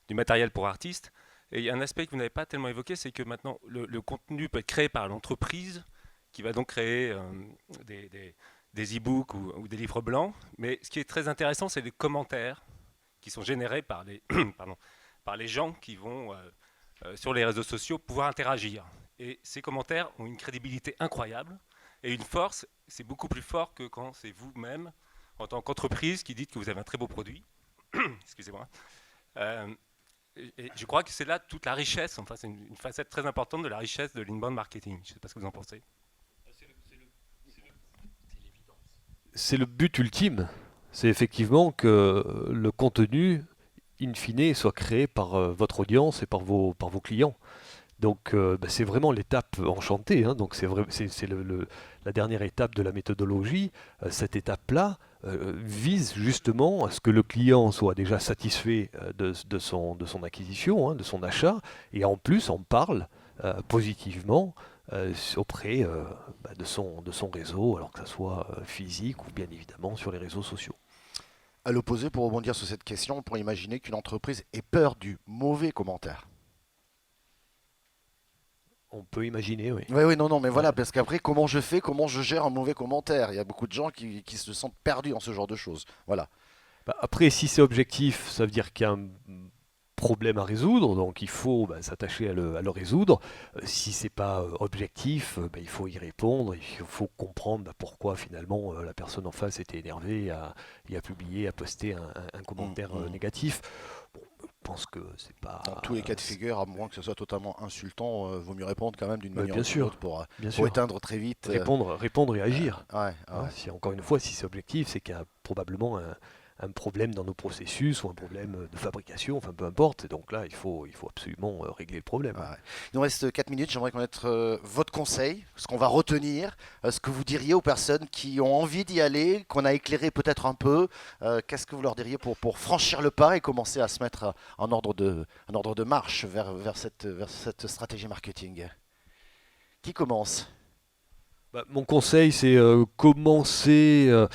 matériel pour artistes. Et il y a un aspect que vous n'avez pas tellement évoqué, c'est que maintenant le contenu peut être créé par l'entreprise qui va donc créer des e-books ou des livres blancs. Mais ce qui est très intéressant, c'est les commentaires qui sont générés par les, par les gens qui vont sur les réseaux sociaux pouvoir interagir. Et ces commentaires ont une crédibilité incroyable et une force, c'est beaucoup plus fort que quand c'est vous-même, en tant qu'entreprise, qui dites que vous avez un très beau produit. Excusez-moi. Et je crois que c'est là toute la richesse, enfin c'est une facette très importante de la richesse de l'inbound marketing. Je ne sais pas ce que vous en pensez. C'est le but ultime. C'est effectivement que le contenu, in fine, soit créé par votre audience et par vos clients. Donc c'est vraiment l'étape enchantée. Hein. Donc c'est la dernière étape de la méthodologie. Cette étape-là vise justement à ce que le client soit déjà satisfait de son acquisition, hein, de son achat, et en plus on parle positivement auprès de son réseau, alors que ce soit physique ou bien évidemment sur les réseaux sociaux. À l'opposé, pour rebondir sur cette question, on pourrait imaginer qu'une entreprise ait peur du mauvais commentaire. On peut imaginer, oui. Oui, non, mais voilà, parce qu'après, comment je gère un mauvais commentaire? Il y a beaucoup de gens qui se sentent perdus dans ce genre de choses. Voilà. Après, si c'est objectif, ça veut dire qu'il y a un problème à résoudre, donc il faut s'attacher à le résoudre. Si c'est pas objectif, il faut y répondre, il faut comprendre pourquoi finalement la personne en face était énervée et a publié, a posté un commentaire négatif. Bon, pense que c'est pas. Dans tous les cas de figure, à moins que ce soit totalement insultant, vaut mieux répondre quand même d'une manière bien ou d'une sûr, autre pour bien sûr. éteindre très vite. Répondre et agir. Ouais, Hein, ouais. encore une fois, si c'est objectif, c'est qu'il y a probablement un problème dans nos processus ou un problème de fabrication, enfin peu importe. Et donc là, il faut absolument régler le problème. Ouais. Il nous reste 4 minutes, j'aimerais connaître votre conseil, ce qu'on va retenir, ce que vous diriez aux personnes qui ont envie d'y aller, qu'on a éclairé peut-être un peu. Qu'est-ce que vous leur diriez pour franchir le pas et commencer à se mettre en ordre de marche vers cette stratégie marketing? Qui commence? Mon conseil, c'est commencer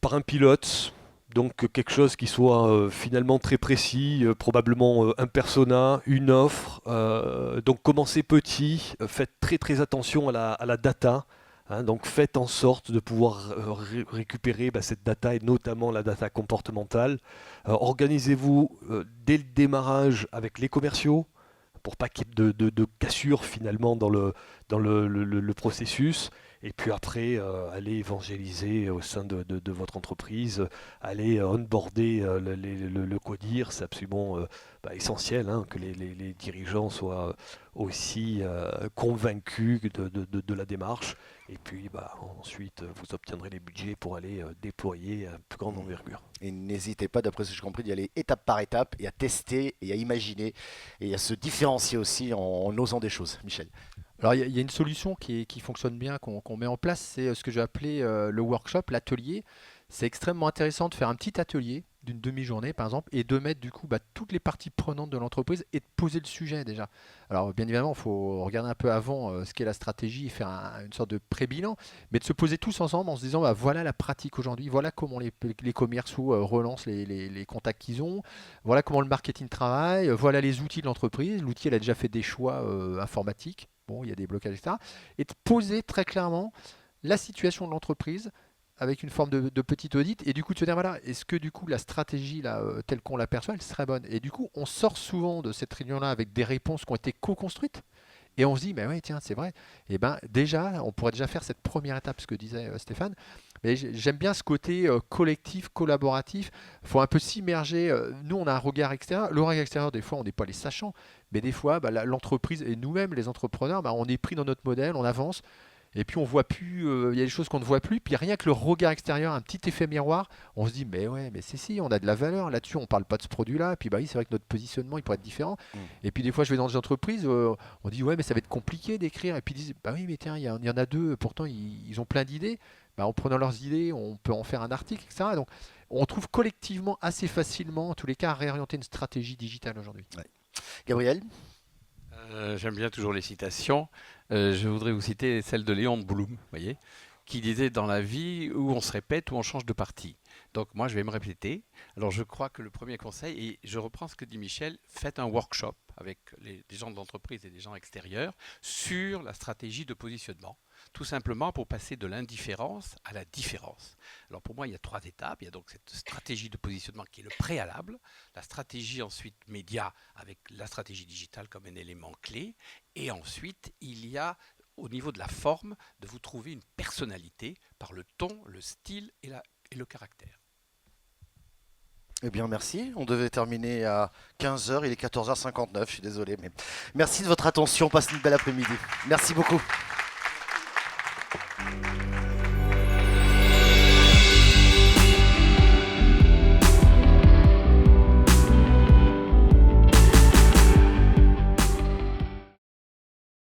par un pilote, donc quelque chose qui soit finalement très précis, probablement un persona, une offre. Donc commencez petit, faites très très attention à la data. Hein, donc faites en sorte de pouvoir récupérer cette data et notamment la data comportementale. Organisez-vous dès le démarrage avec les commerciaux pour pas qu'il y ait de cassure finalement dans le processus. Et puis après, aller évangéliser au sein de votre entreprise, aller onboarder le codir, c'est absolument essentiel hein, que les dirigeants soient aussi convaincus de la démarche. Et puis ensuite, vous obtiendrez les budgets pour aller déployer à plus grande envergure. Et n'hésitez pas, d'après ce que j'ai compris, d'y aller étape par étape et à tester et à imaginer et à se différencier aussi en osant des choses. Michel. Alors il y a une solution qui fonctionne bien, qu'on met en place, c'est ce que j'ai appelé le workshop, l'atelier. C'est extrêmement intéressant de faire un petit atelier d'une demi-journée par exemple et de mettre du coup toutes les parties prenantes de l'entreprise et de poser le sujet déjà. Alors bien évidemment, il faut regarder un peu avant ce qu'est la stratégie et faire une sorte de pré-bilan, mais de se poser tous ensemble en se disant voilà la pratique aujourd'hui, voilà comment les commerciaux relancent les contacts qu'ils ont, voilà comment le marketing travaille, voilà les outils de l'entreprise. L'outil, elle a déjà fait des choix informatiques. Bon, il y a des blocages, etc. Et de poser très clairement la situation de l'entreprise avec une forme de petit audit et du coup de se dire voilà, est-ce que du coup la stratégie là, telle qu'on l'aperçoit, elle serait bonne? Et du coup, on sort souvent de cette réunion-là avec des réponses qui ont été co-construites et on se dit, mais oui, tiens, c'est vrai. Et ben déjà, on pourrait déjà faire cette première étape, ce que disait Stéphane. Mais j'aime bien ce côté collectif, collaboratif. Il faut un peu s'immerger. Nous, on a un regard extérieur. Le regard extérieur, des fois, on n'est pas les sachants. Mais des fois, l'entreprise et nous-mêmes, les entrepreneurs, on est pris dans notre modèle, on avance. Et puis on voit plus, il y a des choses qu'on ne voit plus. Puis rien que le regard extérieur, un petit effet miroir, on se dit mais ouais, mais si, on a de la valeur là-dessus. On parle pas de ce produit-là. Puis oui, c'est vrai que notre positionnement, il pourrait être différent. Et puis des fois, je vais dans des entreprises, on dit ouais, mais ça va être compliqué d'écrire. Et puis ils disent bah oui, mais tiens, il y en a deux. Pourtant, ils ont plein d'idées. En prenant leurs idées, on peut en faire un article, etc. Donc, on trouve collectivement assez facilement, en tous les cas, à réorienter une stratégie digitale aujourd'hui. Ouais. Gabriel? J'aime bien toujours les citations. Je voudrais vous citer celle de Léon Blum, voyez, qui disait dans la vie où on se répète, où on change de parti. Donc moi, je vais me répéter. Alors je crois que le premier conseil, et je reprends ce que dit Michel, faites un workshop avec des gens de l'entreprise et des gens extérieurs sur la stratégie de positionnement. Tout simplement pour passer de l'indifférence à la différence. Alors pour moi, il y a 3 étapes. Il y a donc cette stratégie de positionnement qui est le préalable, la stratégie ensuite média avec la stratégie digitale comme un élément clé, et ensuite il y a au niveau de la forme de vous trouver une personnalité par le ton, le style et le caractère. Eh bien, merci. On devait terminer à 15h, il est 14h59, je suis désolé. Mais merci de votre attention, passez une belle après-midi. Merci beaucoup.